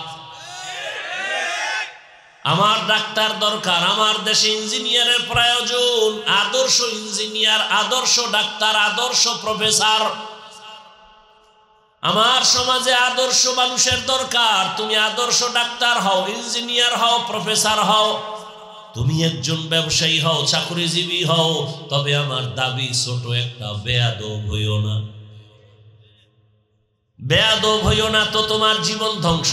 আমার ডাক্তার দরকার, আমার দেশে ইঞ্জিনিয়ারের প্রয়োজন, আদর্শ ইঞ্জিনিয়ার, আদর্শ ডাক্তার, আদর্শ প্রফেসর। আমার সমাজে আদর্শ মানুষের দরকার। তুমি আদর্শ ডাক্তার হও, ইঞ্জিনিয়ার হও, প্রফেসর হও, তুমি একজন ব্যবসায়ী হও, চাকরিজীবী হও, তবে আমার দাবি ছোট একটা, বেয়াদব হইও না। বেয়াদব হইও না তো তোমার জীবন ধ্বংস।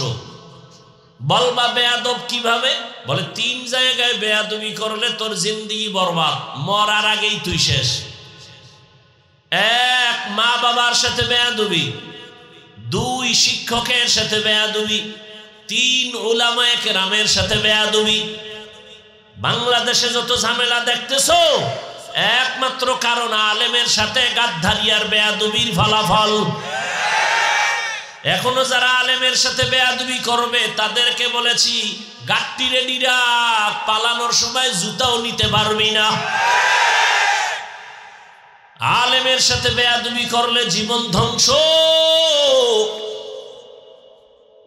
বলবা বেয়াদব কিভাবে? বলে 3 জায়গায় বেয়াদবি করলে তোর জিন্দেগি বরবাদ, মরার আগেই তুই শেষ। 1, মা বাবার সাথে বেয়াদবি, 2, শিক্ষকের সাথে বেয়াদবি, 3, উলামায়ে কেরামের সাথে বেয়াদবি। বাংলাদেশে যত ঝামেলা দেখতেছো, একমাত্র কারণ আলেমের সাথে গাদ্দারি আর বেয়াদবির ফলাফল। এখনো যারা আলেমের সাথে বেয়াদবি করবে তাদেরকে বলেছি গাট্টি রেডি রাখ, পালানোর সময় জুতাও নিতে পারবি না। আলেমের সাথে বেয়াদবি করলে জীবন ধ্বংস।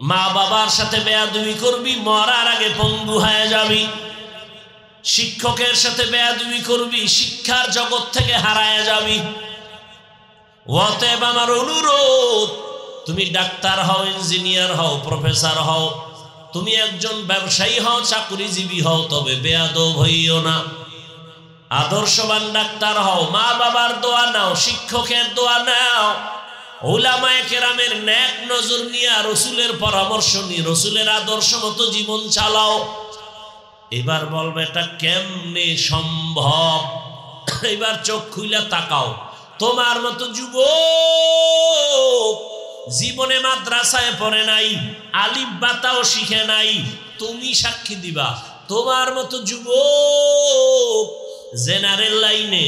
মা বাবার সাথে বেয়াদবি করবি, মরার আগে পঙ্গু হয়ে যাবি। শিক্ষকের সাথে বেয়াদবি করবি, শিক্ষার জগৎ থেকে হারায় যাবি। অতএব আমার অনুরোধ, তুমি ডাক্তার হও, ইঞ্জিনিয়ার হও, প্রফেসর হও, তুমি একজন ব্যবসায়ী হও, চাকরিজীবী হও, তবে বেয়াদব হইও না। আদর্শবান ডাক্তার হও, মা বাবার দোয়া নাও, শিক্ষকের দোয়া নাও, উলামায়ে কেরামের নেক নজর নিয়ে, রসুলের পরামর্শ নিয়ে রসুলের আদর্শ মতো জীবন চালাও। এবার বলবে এটা কেমনে সম্ভব? এবার চোখ খুইলা তাকাও, তোমার মতো যুবক জীবনে মাদ্রাসায় পড়ে নাই, আলিফ বাতাও শিখে নাই, তুমি সাক্ষী দিবা। তোমার মতো যুবক জেনারেল লাইনে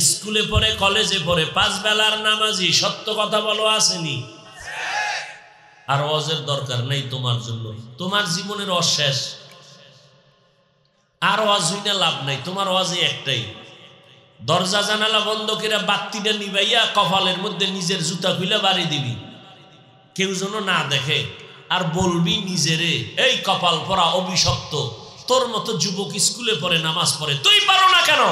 স্কুলে পড়ে, কলেজে পড়ে, 5 বেলার নামাজি, সত্য কথা বলো আসেনি? আর ওয়াজের দরকার নেই তোমার জন্য, তোমার জীবনের অশেষ, আর ওয়াজ হইনা লাভ নাই, তোমার ওয়াজই একটাই, দরজা জানালা বন্ধ করে বাতিটা নিবাইয়া কপালের মধ্যে নিজের জুতা খুলে বাড়ি দিবি, কেউ যেন না দেখে, আর বলবি নিজেরে, এই কপাল পরা অভিশপ্ত, তোর মতো যুবক স্কুলে পড়ে, নামাজ পড়ে, তুই পারো না কেন?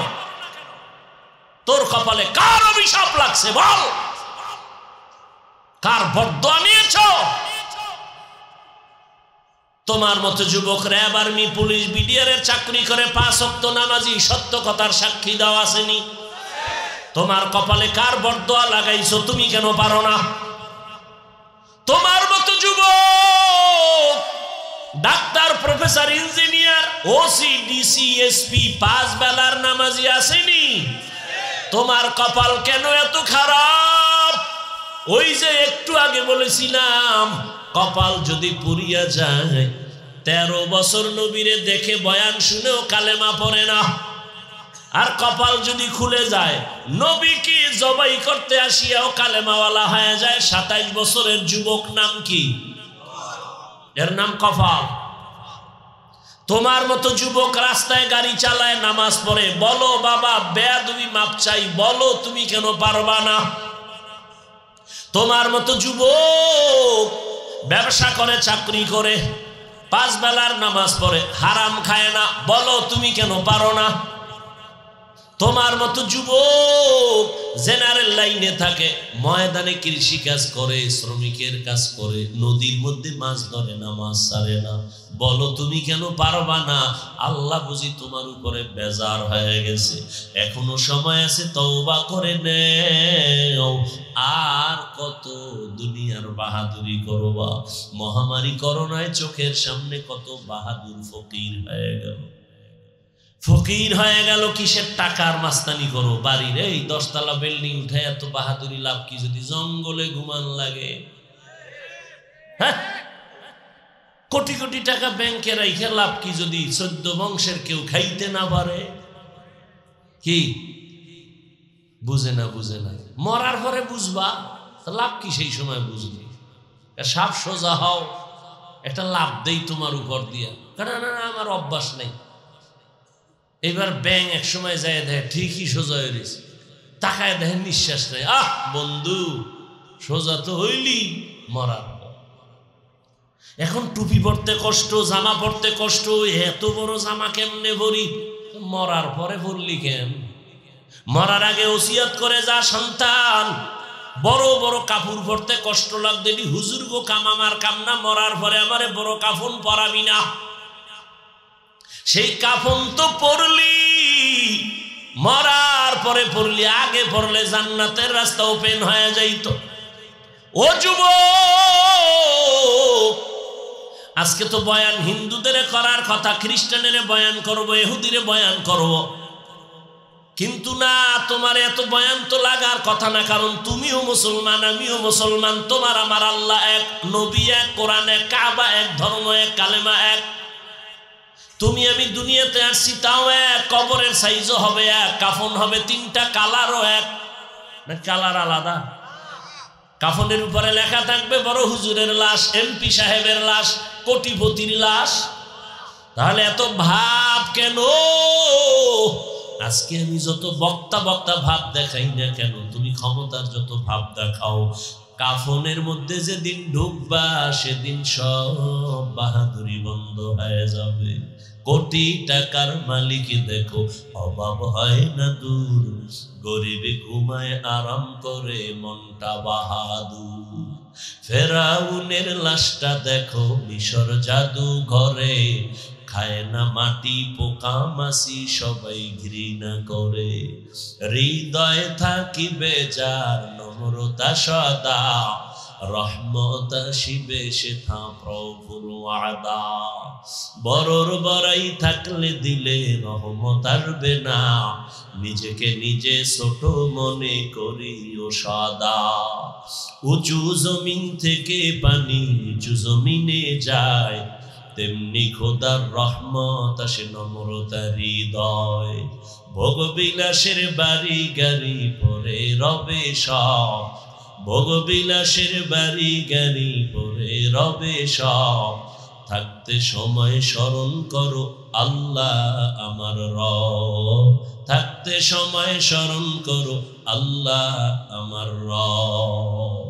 তোর কপালে কার অভিশাপ লাগছে বল? কার বরদোয়া নিয়েছ? তোমার মতো যুবক র‍্যাব, আর্মি, পুলিশ, বিডিআর এর চাকরি করে, 5 ওয়াক্ত নামাজি, সত্য কথার সাক্ষী দাও আসেনি? তোমার কপালে কার বরদোয়া লাগাইছো, তুমি কেন পারো না? তোমার মতো যুবক doctor, professor, engineer, OC, DC, SP, 5 বেলার নামাজি আসেনি? তোমার কপাল কেন এত খারাপ? ওই যে একটু আগে বলেছিলাম, কপাল যদি পুড়িয়া যায়, 13 বছর নবীরে দেখে বয়ান শুনেও কালেমা পড়ে না। আর কপাল যদি খুলে যায়, নবীকে জবাই করতে আসিয়াও কালেমাওয়ালা হয়ে যায়। 27 বছরের যুবক, নাম কি? এর নাম কপাল। তোমার মতো যুবক রাস্তায় গাড়ি চালায়, নামাজ পড়ে, বলো বাবা বেয়াদবি মাপ চাই, বলো তুমি কেন পারবা না? তোমার মতো যুবক ব্যবসা করে, চাকরি করে, 5 বেলার নামাজ পড়ে, হারাম খায় না, বলো তুমি কেন পারো না? তোমার মতো যুবক জেনারেল লাইনে থাকে, ময়দানে কৃষি কাজ করে, শ্রমিকের কাজ করে, নদীর মধ্যে মাছ ধরে না, মাছ ছাড়ে না, বলো তুমি কেন পারবা না? আল্লাহ বুঝি তোমার উপরে বেজার হয়ে গেছে, এখনো সময় আছে, তওবা করে নেও। আর কত দুনিয়ার বাহাদুরি করবা? মহামারী করোনায় চোখের সামনে কত বাহাদুর ফকির হয়ে গেল। ফকির হয়ে গেল কিসের? টাকার মাস্তানি করো, বাড়ির এই 10 তলা বিল্ডিং উঠে এত বাহাদুরি লাভ কি যদি জঙ্গলে ঘুমান লাগে? হ্যাঁ, কোটি কোটি টাকা ব্যাংকে রাইখে লাভ কি যদি 14 বংশের কেউ খাইতে না পারে? কি বুঝে না, বুঝে না, মরার পরে বুঝবা, লাভ কি সেই সময় বুঝবে? সাপ সোজা হও, একটা লাভ দেই তোমার উপর দিয়া, কারণ না আমার অভ্যাস নেই। এবার ব্যাং এক সময় যায় দেখে ঠিকই সোজা হয়ে গেছে, তাকায় দেখে নিঃশ্বাস নেই। আহ বন্ধু, সোজা তো হইলি মরার পর। এখন টুপি পরতে কষ্ট, জামা পরতে কষ্ট, এত বড় জামা কেমনে ভরি? মরার পরে ভরলি কেন? মরার আগে ওসিয়ত করে যা সন্তান, বড় বড় কাপড় পরতে কষ্ট লাগবে, হুজুর গো কাম আমার কাম না, মরার পরে আমারে বড় কাফন পরাবি না। সেই কাফন তো পরলি, মরার পরে পরলি, আগে পরলে জান্নাতের রাস্তা ওপেন হয়ে যাইত। ও যুবক, আজকে তো বয়ান হিন্দুদের করার কথা, খ্রিস্টানের বয়ান করবো, ইহুদিরে বয়ান করবো, কিন্তু না, তোমার এত বয়ান তো লাগার কথা না, কারণ তুমিও মুসলমান, আমিও মুসলমান, তোমার আমার আল্লাহ এক, নবী এক, কোরআন এক, কাবা এক, ধর্ম এক, কালেমা এক। তুমি আমি দুনিয়াতে আসছি তাও এক, কবরের সাইজও হবে এক, কাফন হবে 3টা, কালারও এক, না কালার আলাদা? কাফনের উপরে লেখা থাকবে বড় হুজুরের লাশ, এমপি সাহেবের লাশ, কোটিপতির লাশ। তাহলে এত ভাব কেন? আজকে আমি যত বক্তা ভাব দেখাই না কেন, তুমি ক্ষমতার যত ভাব দেখাও, কাফনের মধ্যে যেদিন ঢুকবা সেদিন সব বাহাদুরি বন্ধ হয়ে যাবে। কোটি টাকার মালিক দেখো, অভাব হয় না দূর, গরিবে ঘুমায় আরাম করে মনটা বাহাদুর। ফেরাউনের লাশটা দেখো মিশর জাদু ঘরে, খায় না মাটি পোকা মাছি সবাই ঘৃণা করে। হৃদয়ে থাকিবে যার নম্রতা সদা, রহমত আসিবে সেথা প্রভুর ওয়াদা। বড়র বড়াই থাকলে দিলে রহমত আসবে না, নিজেকে নিজে ছোট মনে করিও সদা। উঁচু জমিন থেকে পানি নিচু জমিনে যায়, তেমনি খোদার রহমত আসে নম্রতার হৃদয়। ভোগবিলাসের বাড়ি গাড়ি পরে রবে সব, ভোগবিলাসের বাড়ি গাড়ি পরে রবে সব। থাকতে সময় স্মরণ করো আল্লাহ আমার রব, থাকতে সময় স্মরণ করো আল্লাহ আমার রব।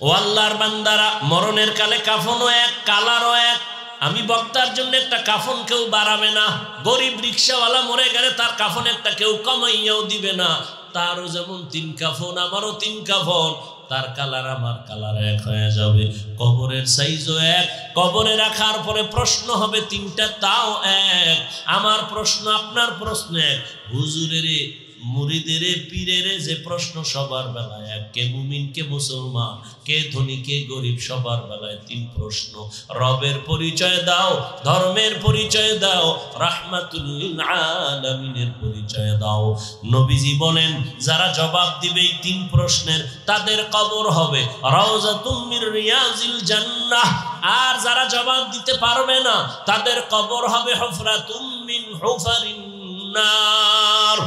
ও আল্লাহর বান্দারা, মরণের কালে কাফনও এক, কালারও এক। আমি বক্তার জন্য একটা কাফন কেউ বাড়াবে না। গরিব রিক্সাওয়ালা মরে গেলে তার কাফন একটা কেউ কমাইয়াও দিবে না। তারও যেমন 3 কাফন, আমারও 3 কাফন। তার কালার আমার কালার এক হয়ে যাবে। কবরের সাইজও এক। কবরে রাখার পরে প্রশ্ন হবে 3টা, তাও এক। আমার প্রশ্ন আপনার প্রশ্ন এক। হুজুরের মুরিদের পীরের যে প্রশ্ন সবার বেলায় এক। কে মুমিন কে মুসলমান, কে ধনী কে গরিব, সবার বেলায় 3 প্রশ্ন। রবের পরিচয় দাও, ধর্মের পরিচয় দাও, রাহমাতুল লিল আলামিনের পরিচয় দাও। নবীজি বলেন যারা জবাব দিবে এই 3 প্রশ্নের তাদের কবর হবে রাউযাতুম মির রিয়াজিল জান্নাহ। আর যারা জবাব দিতে পারবে না তাদের কবর হবে হুফরাতুম মিন হুফারিন নার।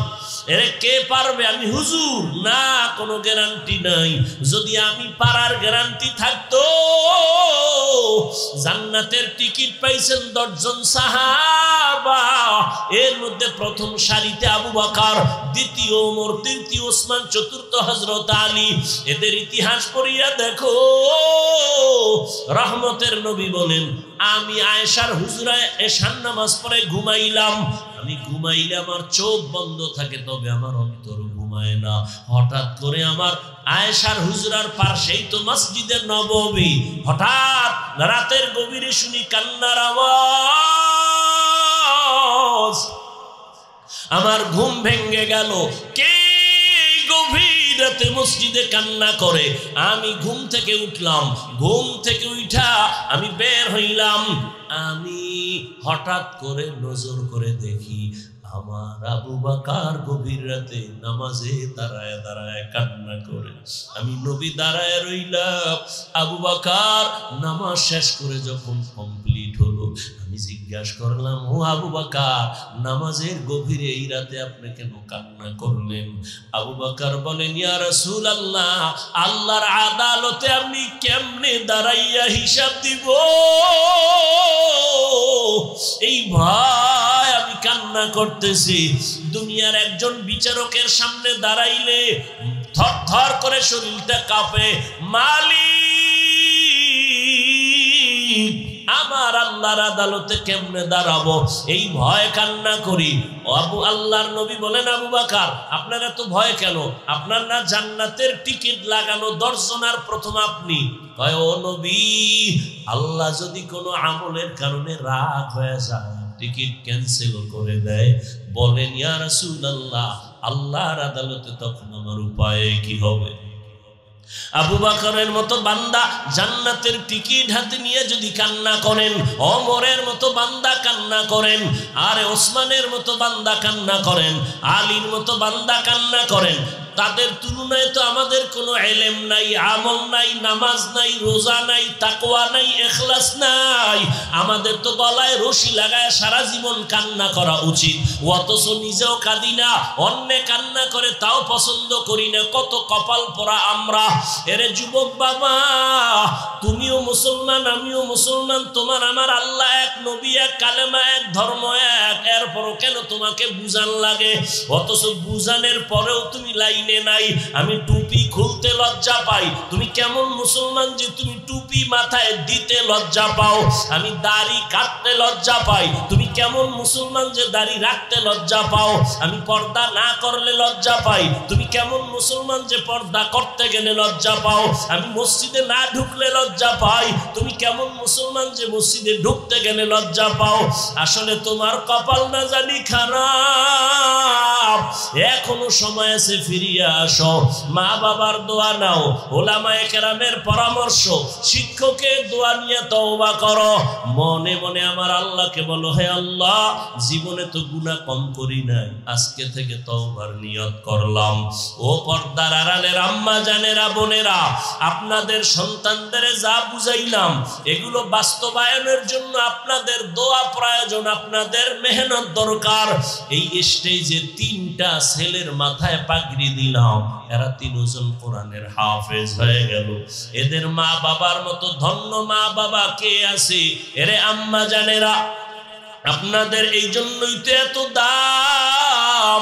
এরে কে পারবে? আমি হুজুর না, কোনো গ্যারান্টি নাই। যদি আমি পারার গ্যারান্টি থাকতো, জান্নাতের টিকিট পাইছেন 10 জন সাহাবা। এর মধ্যে প্রথম সারিতে আবু বকর, দ্বিতীয় ওমর, তৃতীয় ওসমান, চতুর্থ হযরত আলী। এদের ইতিহাস পড়িয়া দেখো। রহমতের নবী বলেন আমি আয়েশার হুজরায় এশার নামাজ পড়ে ঘুমাইলাম। আমি ঘুমাইলে আমার চোখ বন্ধ থাকে, তবে আমার অন্তর ঘুমায় না। হঠাৎ করে আমার আয়েশার হুজরার পাশেই তো মসজিদে নববী। হঠাৎ রাতের গভীরে শুনি কান্নার আওয়াজ। আমার ঘুম ভেঙে গেল। কে গভীর রাতে মসজিদে কান্না করে? আমি ঘুম থেকে উঠলাম। ঘুম থেকে উঠা আমি বের হইলাম। আমি হঠাৎ করে নজর করে দেখি আমার আবু বকর গভীর রাতে নামাজে দাঁড়ায় দাঁড়ায় কান্না করে। আমি নবী দাঁড়ায় রইলাম। আবু বকর নামাজ শেষ করে যখন কমপ্লিট হলো, আমি জিজ্ঞাসা করলাম, ও আবু বকর, নামাজের গভীরে এই রাতে আপনি কেন কান্না করলেন? আবু বকর বলেন, ইয়া রাসূলুল্লাহ, আল্লাহর আদালতে আমি কেমনে দাঁড়াইয়া হিসাব দিব, এই ভাই আমি কান্না করতেছি। দুনিয়ার একজন বিচারকের সামনে দাঁড়াইলে থর থর করে শরীরটা কাঁপে। মালিক, আমার আল্লাহর আদালতে কেমনে দাঁড়াবো, এই ভয় কান্না করি। আবু আল্লাহর নবী বলেন, আবু বকর আপনার এত ভয় কেন? আপনার না জান্নাতের টিকিট লাগানো 10 জনের প্রথম আপনি? কয়, ও নবী, আল্লাহ যদি কোনো আমলের কারণে রাগ হয়ে যায়, টিকিট ক্যান্সেল করে দেয়, বলেন ইয়া রাসূলুল্লাহ, আল্লাহর আদালতে তখন আমার উপায় কি হবে? আবু বকরের মতো বান্দা জান্নাতের টিকিট হাতে নিয়ে যদি কান্না করেন, ওমরের মতো বান্দা কান্না করেন, আর ওসমানের মতো বান্দা কান্না করেন, আলীর মতো বান্দা কান্না করেন, তাদের তুলনায় তো আমাদের কোনো ইলম নাই, আমল নাই, নামাজ নাই, রোজা নাই, তাকওয়া নাই, ইখলাস নাই। আমাদের তো গলায় রশি লাগায় সারা জীবন কান্না করা উচিত। অথচ নিজেও কাঁদি না, অন্যে কান্না করে তাও পছন্দ করি না। কত কপাল পোড়া আমরা। এরে যুবক বাবা, তুমিও মুসলমান, আমিও মুসলমান, তোমার আমার আল্লাহ এক, নবী এক, কালেমা এক, ধর্ম এক। এরপরও কেন তোমাকে বুঝান লাগে? অথচ বুঝানোর পরেও তুমি লাইনে নাই। আমি টুপি খুলতে লজ্জা পাই। তুমি কেমন মুসলমান যে তুমি টুপি মাথায় দিতে লজ্জা পাও? আমি দাড়ি কাটতে লজ্জা পাই। তুমি কেমন মুসলমান যে দাড়ি রাখতে লজ্জা পাও, আমি পর্দা না করলে লজ্জা পাই। তুমি কেমন মুসলমান যে পর্দা করতে গেলে লজ্জা পাও, আমি মসজিদে না ঢুকলে লজ্জা পাই। তুমি কেমন মুসলমান যে মসজিদে ঢুকতে গেলে লজ্জা পাও। আসলে তোমার কপাল না জানি খারাপ। এখনো সময় আছে, ফিরিয়ে আসো, মা বাবার দোয়া নাও, ওলামায়ে কেরামের পরামর্শ, শিক্ষকের দোয়া নিয়ে তওবা করো। মনে মনে আমার আল্লাহকে বলো, হে আল্লাহ, জীবনে তো গুনাহ কম করি নাই, আজকে থেকে তওবার নিয়ত করলাম। ও পর্দার আড়ালের আম্মা জানেরা, বোনেরা, আপনাদের সন্তানদের যা বুঝাইলাম এগুলো বাস্তবায়নের জন্য আপনাদের দোয়া প্রয়োজন, আপনাদের মেহনত দরকার। এই স্টেজে 3টা ছেলের মাথায় পাগড়ি দিলাম, এরা 3 জন কোরআনের হাফেজ হয়ে গেল। এদের মা বাবার মতো ধন্য মা বাবা কে আছে? এরে আম্মা জানেরা, আপনাদের এই জন্যই তো এত দাম।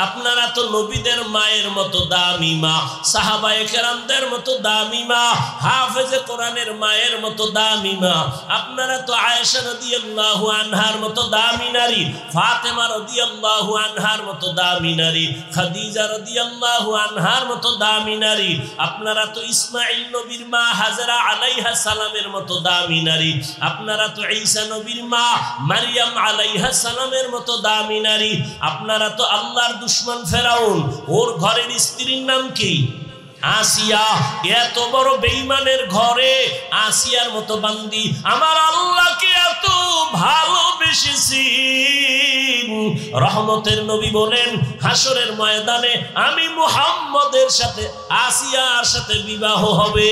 আপনারা তো নবীদের মায়ের মতো দামি মা, সাহাবায়ে কেরামদের মতো দামি মা, হাফেজে কোরআনের মায়ের মতো দামি মা। আপনারা তো আয়েশা রাদিয়াল্লাহু আনহার মতো দামি নারী, ফাতেমা রাদিয়াল্লাহু আনহার মতো দামি নারী, খাদিজা রাদিয়াল্লাহু আনহার মতো দামি নারী। আপনারা তো ইসমাঈল নবীর মা হাজরা আলাইহা সালামের মতো দামি নারী। আপনারা তো ঈসা নবীর মা মারিয়াম আলাইহা সালামের মতো দামি নারী। আপনারা তো আল্লাহর দুশমন ফেরাউন, ওর ঘরের স্ত্রীর নাম কি? আসিয়া। এত বড় বেঈমানের ঘরে আসিয়ার মতো বান্দি আমার আল্লাহকে এত ভালোবেসেছি। রহমতের নবী বলেন, হাসরের ময়দানে আমি মুহাম্মদের সাথে আসিয়ার সাথে বিবাহ হবে।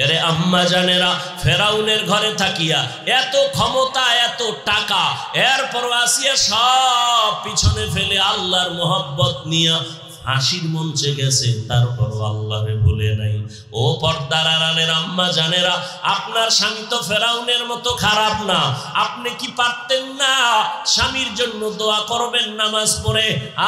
এরে আম্মা জানেরা, ফেরাউনের ঘরে থাকিয়া এত ক্ষমতা, এত টাকা, এরপর আসিয়া সব পিছনে ফেলে আল্লাহর মোহব্বত নিয়া হাসির মঞ্চে গেছে, তারপর আল্লাহরে ভুলে নাই। ও পর্দার আড়ালের আম্মা জানেরা, আপনার স্বামী তো ফেরাউনের মতো খারাপ না। আপনি কি পারতেন না স্বামীর জন্য দোয়া করবেন নামাজ পড়ে,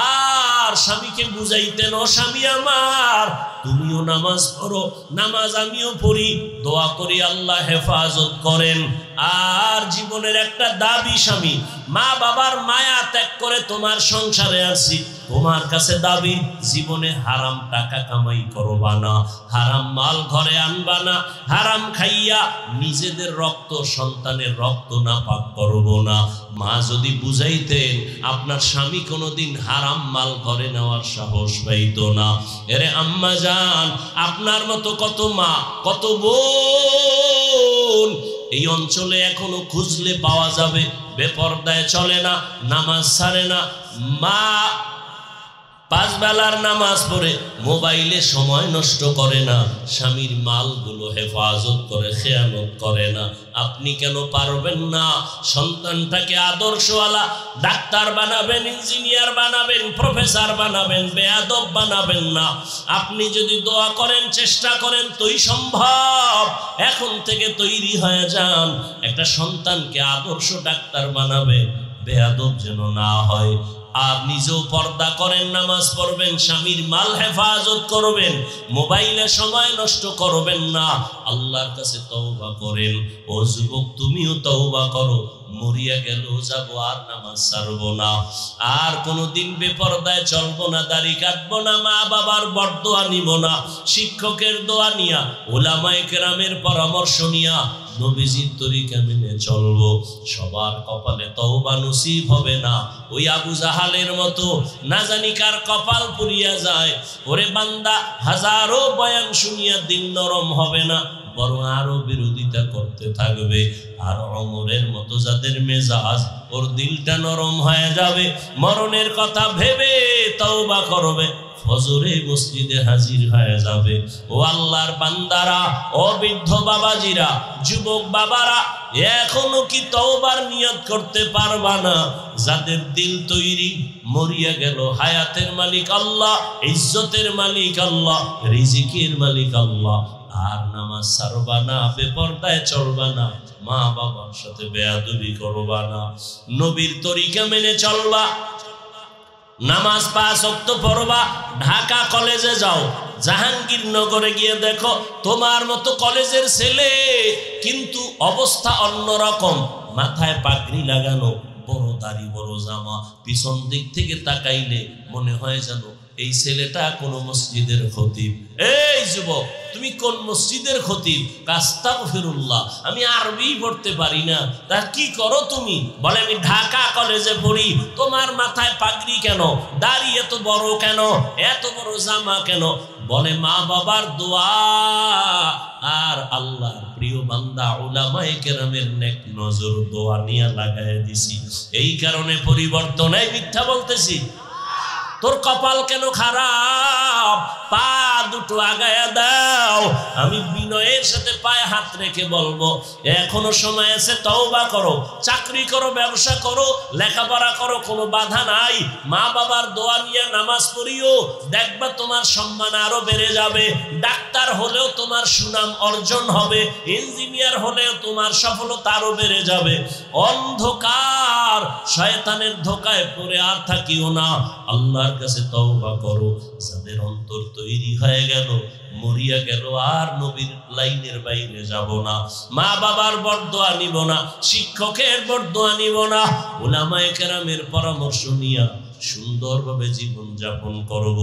আর স্বামীকে বুঝাইতেন, ও স্বামী আমার, তুমিও নামাজ পড়ো, নামাজ আমিও পড়ি, দোয়া করি আল্লাহ হেফাজত করেন। আর জীবনের একটা দাবি স্বামী, মা বাবার মায়া ত্যাগ করে তোমার সংসারে আসি, তোমার কাছে দাবি, জীবনে হারাম টাকা কামাই করবা না, হারাম মাল ঘরে আনবা না, হারাম খাইয়া নিজেদের রক্ত, সন্তানের রক্ত না পাক করবো না। মা যদি বুঝাইতেন, আপনার স্বামী কোনোদিন হারাম মাল ঘরে নেওয়ার সাহস পাইত না। এরে আম্মা জান, আপনার মতো কত মা, কত বোন এই অঞ্চলে এখনো খুঁজলে পাওয়া যাবে, বেপরদায় চলে না, নামাজ ছাড়ে না, মা 5 বেলার নামাজ পড়ে মোবাইলে সময় নষ্ট করে না, স্বামীর মালগুলো হেফাজত করে, খেয়ানত করে না। আপনি কেন পারবেন না? সন্তানটাকে আদর্শওয়ালা ডাক্তার বানাবেন, ইঞ্জিনিয়ার বানাবেন, প্রফেসর বানাবেন, বেয়াদব বানাবেন না। আপনি যদি দোয়া করেন, চেষ্টা করেন, তোই সম্ভব। এখন থেকে তৈরি হয়ে যান, একটা সন্তানকে আদর্শ ডাক্তার বানাবে, বেয়াদব যেন না হয়। আর নিজেও পর্দা করেন, নামাজ পড়বেন, স্বামীর মাল হেফাজত করবেন, মোবাইলে সময় নষ্ট করবেন না, আল্লাহর কাছে তওবা করেন। ও যুবক, তুমিও তওবা করো, মরিয়া গেল যাব, আর নামাজ ছাড়বো না, আর কোনোদিন বেপরদায় চলবো না, দাড়ি কাটবো না, মা বাবার বরদোয়া নিব না, শিক্ষকের দোয়া নিয়া, ওলামায়ে কেরামের পরামর্শ নিয়া নবীজির তরিকা মেনে চলবো। সবার কপালে তওবা নসিব হবে না। ওই আবু জাহালের মতো না জানি কার কপাল পুড়িয়া যায়। ওরে বান্দা, হাজারো বয়ান শুনিয়া দিল নরম হবে না, বরং আরো বিরোধিতা করতে থাকবে। আর ওমরের মতো যাদের মেজাজ, ওর দিলটা নরম হয়ে যাবে, মরণের কথা ভেবে তওবা করবে, ফজরে মসজিদে হাজির হয়ে যাবে। ও আল্লাহর বান্দারা, ও বৃদ্ধ বাবাজিরা, যুবক বাবারা, এখনো কি তওবার নিয়ত করতে পারবা না? যাদের দিল তৈরি, মরিয়া গেল, হায়াতের মালিক আল্লাহ, ইজ্জতের মালিক আল্লাহ, রিজিকের মালিক আল্লাহ। আর নামাজ ছাড়বা না, বেপরদায় চলবা না, মা বাবার সাথে বেয়াদবি করবা না, নবীর তরিকা মেনে চলবা, নামাজ 5 ওয়াক্ত পড়বা। ঢাকা কলেজে যাও, জাহাঙ্গীরনগরে গিয়ে দেখো, তোমার মতো কলেজের ছেলে, কিন্তু অবস্থা অন্যরকম। মাথায় পাগড়ি লাগানো, বড় দাড়ি, বড় জামা, পিছন দিক থেকে তাকাইলে মনে হয় যেন এই ছেলেটা কোন মসজিদের খতিব। এই যুবক, তুমি কোন মসজিদের খতিব? আস্তাগফিরুল্লাহ, আমি আরবি পড়তে পারি না। তা কি করো তুমি? বলে আমি ঢাকা কলেজে পড়ি। তোমার মাথায় পাগড়ি কেন? দাড়ি এত বড় কেন? এত বড় জামা কেন? বলে মা বাবার দোয়া আর আল্লাহর প্রিয় বান্দা উলামায়ে কেরামের নেক নজর দোয়া নিয়ে লাগায় দিছি, এই কারণে পরিবর্তন। এই মিথ্যা বলতেছি? তোর কপাল কেন খারাপ? পা দুটো আগায়া দাও। আমি বিনয়ের সাথে পায়ে হাত রেখে বলবো, এখনো সময় আছে, তওবা করো, চাকরি করো, ব্যবসা করো, লেখাপড়া করো, কোনো বাধা নাই। মা বাবার দোয়া নিয়ে নামাজ পড়িও, দেখবা তোমার সম্মান আরো বেড়ে যাবে। ডাক্তার হলেও তোমার সুনাম অর্জন হবে, ইঞ্জিনিয়ার হলেও তোমার সফলতা আরো বেড়ে যাবে। অন্ধকার শয়তানের ধোকায় পড়ে আর থাকিও না, আল্লাহর কাছে তওবা করো। যাদের অন্তর তৈরি হয়ে গেল, মরিয়া গেল, আর নবীর লাইনের বাইরে যাব না, মা বাবার বরদোয়া নিব না, শিক্ষকের বরদোয়া নিব না, উলামায়ে কেরামের পরামর্শ নিয়া সুন্দরভাবে জীবন যাপন করব,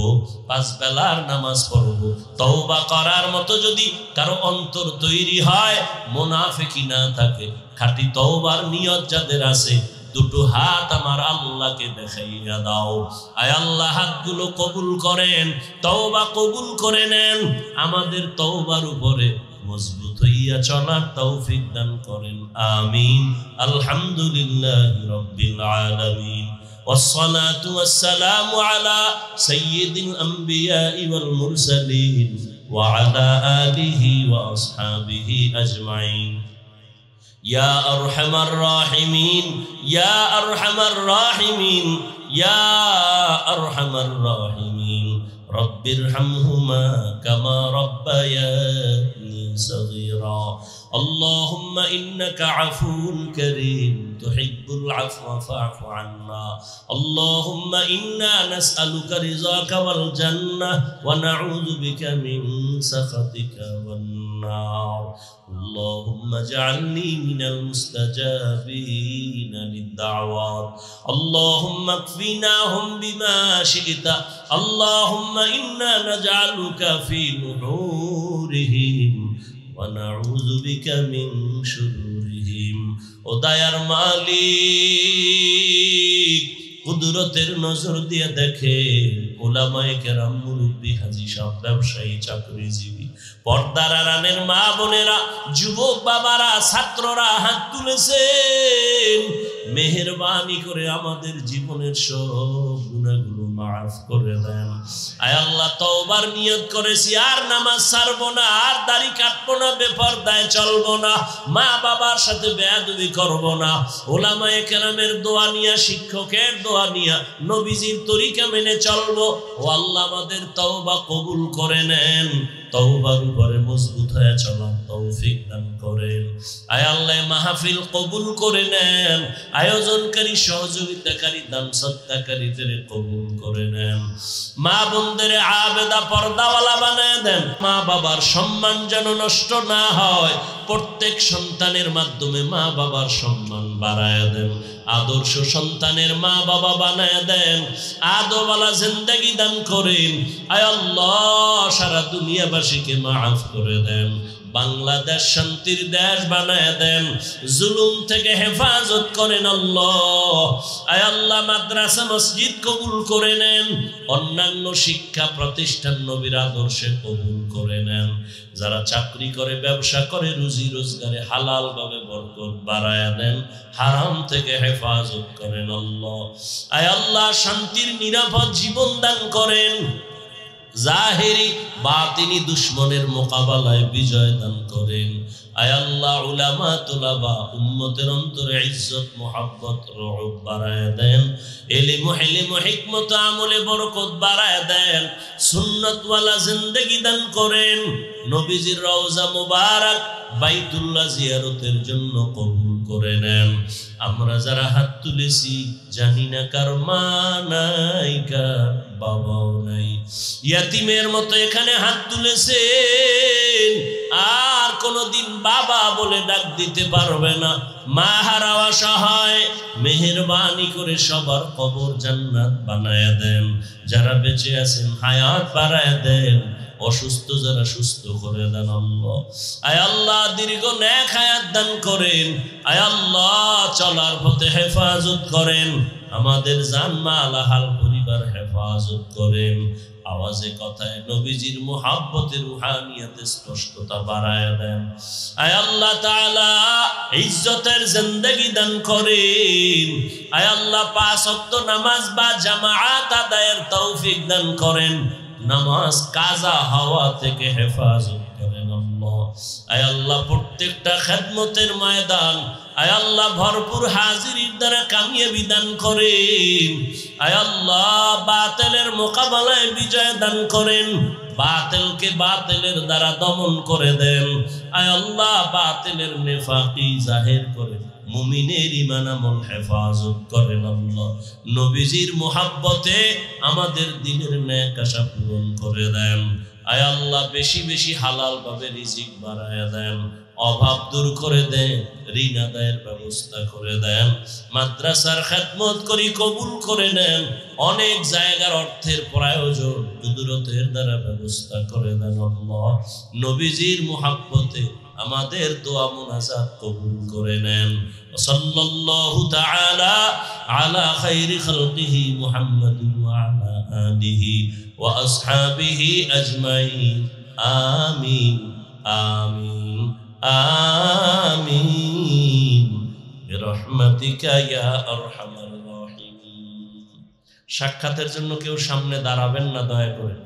5 বেলার নামাজ পড়ব। তওবা করার মতো যদি কারো অন্তর তৈরি হয়, মুনাফিকি না থাকে, খাঁটি তওবার নিয়ত যাদের আছে, দুটো হাত আমার আল্লাহকে দেখাইয়া দাও। আয় আল্লাহ, হাতগুলো কবুল করেন, তওবা কবুল করে নেন, আমাদের তওবার উপরে মজবুত হইয়া চলার তৌফিক দান করেন। আমিন। আলহামদুলিল্লাহি রাব্বিল আলামিন, والصلاة والسلام على سيد الأنبياء والمرسلين وعلى آله وأصحابه أجمعين. يا أرحم الراحمين، يا أرحم الراحمين، يا أرحم الراحمين، رب ارحمهما كما ربياني صغيرا. اللهم إنك عفو كريم تحب العفو فاعف عنا. اللهم إنا نسألك رضاك والجنة ونعوذ بك من سخطك والنار. اللهم اجعلني من المستجابين للدعوات. اللهم اكفناهم بما شئت. اللهم إنا نجعلك في نحورهم ونعوذ بك من شرورهم. ও দয়ার মালিক, কুদরতের নজর দিয়ে দেখে উলামায়ে কেরাম, মুরব্বী, হাজী সাহেব, ব্যবসায়ী, চাকরিজীবী, পর্দার আড়ালের মা বোনেরা, যুবক বাবারা, ছাত্ররা হাত তুলেছেন। মেহেরবানি করে আমাদের জীবনের সব গুনাহগুলো মাফ করে দেন। আয় আল্লাহ, তওবার নিয়ত করেছি, আর নামাজ ছাড়বো না, আর দাড়ি কাটবো না, বেপরদায় চলবো না, মা বাবার সাথে বেয়াদবি করবো না, উলামায়ে কেরামের দোয়া নিয়া, শিক্ষকের দোয়া নিয়া, নবীজির তরিকা মেনে চলবো। ও আল্লাহ, আমাদের তওবা কবুল করে নেন, তওবার উপরে মজবুত হয়ে চলার তৌফিক দান করেন। আয় আল্লাহ, মাহফিল কবুল করে নেন, আয়োজনকারী, সহযোগিতাকারী, দান সদকাকারীদের কবুল করে নেন। মা বোনদের আবেদা, পর্দাওয়ালা বানায় দেন। মা বাবার সম্মান যেন নষ্ট না হয়, প্রত্যেক সন্তানের মাধ্যমে মা বাবার সম্মান বাড়ায় দেন। আদর্শ সন্তানের মা বাবা বানায় দেন, আদওয়ালা জিন্দেগি দান করেন। আয় আল্লাহ, সারা দুনিয়াবাসীকে মাফ করে দেন। বাংলাদেশ শান্তির দেশ বানায় দেন, জুলুম থেকে হেফাজত করেন আল্লাহ। আয় আল্লাহ, মাদ্রাসা মসজিদ কবুল করে নেন, অন্যান্য শিক্ষা প্রতিষ্ঠান নবীর আদর্শে কবুল করে নেন। যারা চাকরি করে, ব্যবসা করে, রুজি রোজগারে হালাল ভাবে বরকত বাড়ায় দেন, হারাম থেকে হেফাজত করেন আল্লাহ। আয় আল্লাহ, শান্তির নিরাপদ জীবন দান করেন। জাহেরি বাতিনি দুশ্মনের মোকাবেলায় বিজয় দান করেন। আয় আল্লাহ, উলামা তুলাবা উম্মতের অন্তরে ইজ্জত, মুহাব্বত, রহব বাড়ায় দেন। ইলম, হিলম, হিকমত, আমলে বরকত বাড়ায় দেন। সুন্নতওয়ালা জিন্দেগি দান করেন। নবীজির রওজা মুবারক বাইতুল্লাহ জিয়ারতের জন্য কবুল করে নেন। আমরা যারা হাত তুলেছি, জানি না কার মা নাই, কার বাবাও নাই, ইয়াতিমের মতো এখানে হাত তুলেছেন, আর কোন কোনোদিন বাবা বলে ডাক দিতে পারবে না। মা হারা অসহায়, মেহেরবানি করে সবার কবর জান্নাত বানায়া দেন। যারা বেঁচে আছেন হায়াত বাড়ায়া দেন, অসুস্থ যারা সুস্থ করে দেন আল্লাহ। আয় আল্লাহ দীর্ঘ নেক হায়াত দান করেন। আয় আল্লাহ চলার পথে হেফাজত করেন, আমাদের জান মাল আহাল পরিবার হেফাজত করেন। আওয়াজে কথায় নবীজির মুহাব্বতের রুহানিয়াতে স্পষ্টতা বাড়ায়া দেন। আয় আল্লাহ তাআলা ইজ্জতের জিন্দেগি দান করেন। আয় আল্লাহ 5 ওয়াক্ত নামাজ বা জামাআত আদায়ের তৌফিক দান করেন। নামাজ কাজা হওয়া থেকে হেফাজত করেন আল্লাহ। আয় আল্লাহ প্রত্যেকটা খেদমতের ময়দান আয় আল্লাহ ভরপুর হাজিরির দ্বারা কামিয়াবি দান করেন। আয় আল্লাহ বাতিলের মোকাবেলায় বিজয় দান করেন, বাতিলকে বাতিলের দ্বারা দমন করে দেন। আয় আল্লাহ বাতিলের নেফাকি জাহির করে মুমিনের ঈমান আমল হেফাজত করেন আল্লাহ। নবীজির মুহাব্বতে আমাদের দিলের নেক আশা পূরণ করে দেন। আয় আল্লাহ বেশি বেশি হালাল ভাবে রিজিক বাড়ায়া দেন, অভাব দূর করে দেন, ঋণ আদায়ের ব্যবস্থা করে দেন। মাদ্রাসার খেদমত করি কবুল করে নেন। অনেক জায়গার অর্থের প্রয়োজন কুদরতের দ্বারা ব্যবস্থা করে দেন আল্লাহ। নবীজির মুহাব্বতে আমাদের দোয়া মুনাজাত কবুল করে নেন। সাল্লাল্লাহু তাআলা আলা খায়রি খালকিহি মুহাম্মাদিন ওয়া আলা আলিহি ওয়া আসহাবিহি আজমাইন। আমিন আমিন আমিন বিরহমাতিকা ইয়া আরহামার রাহিমিন। সাক্ষাতের জন্য কেউ সামনে দাঁড়াবেন না দয়া করে।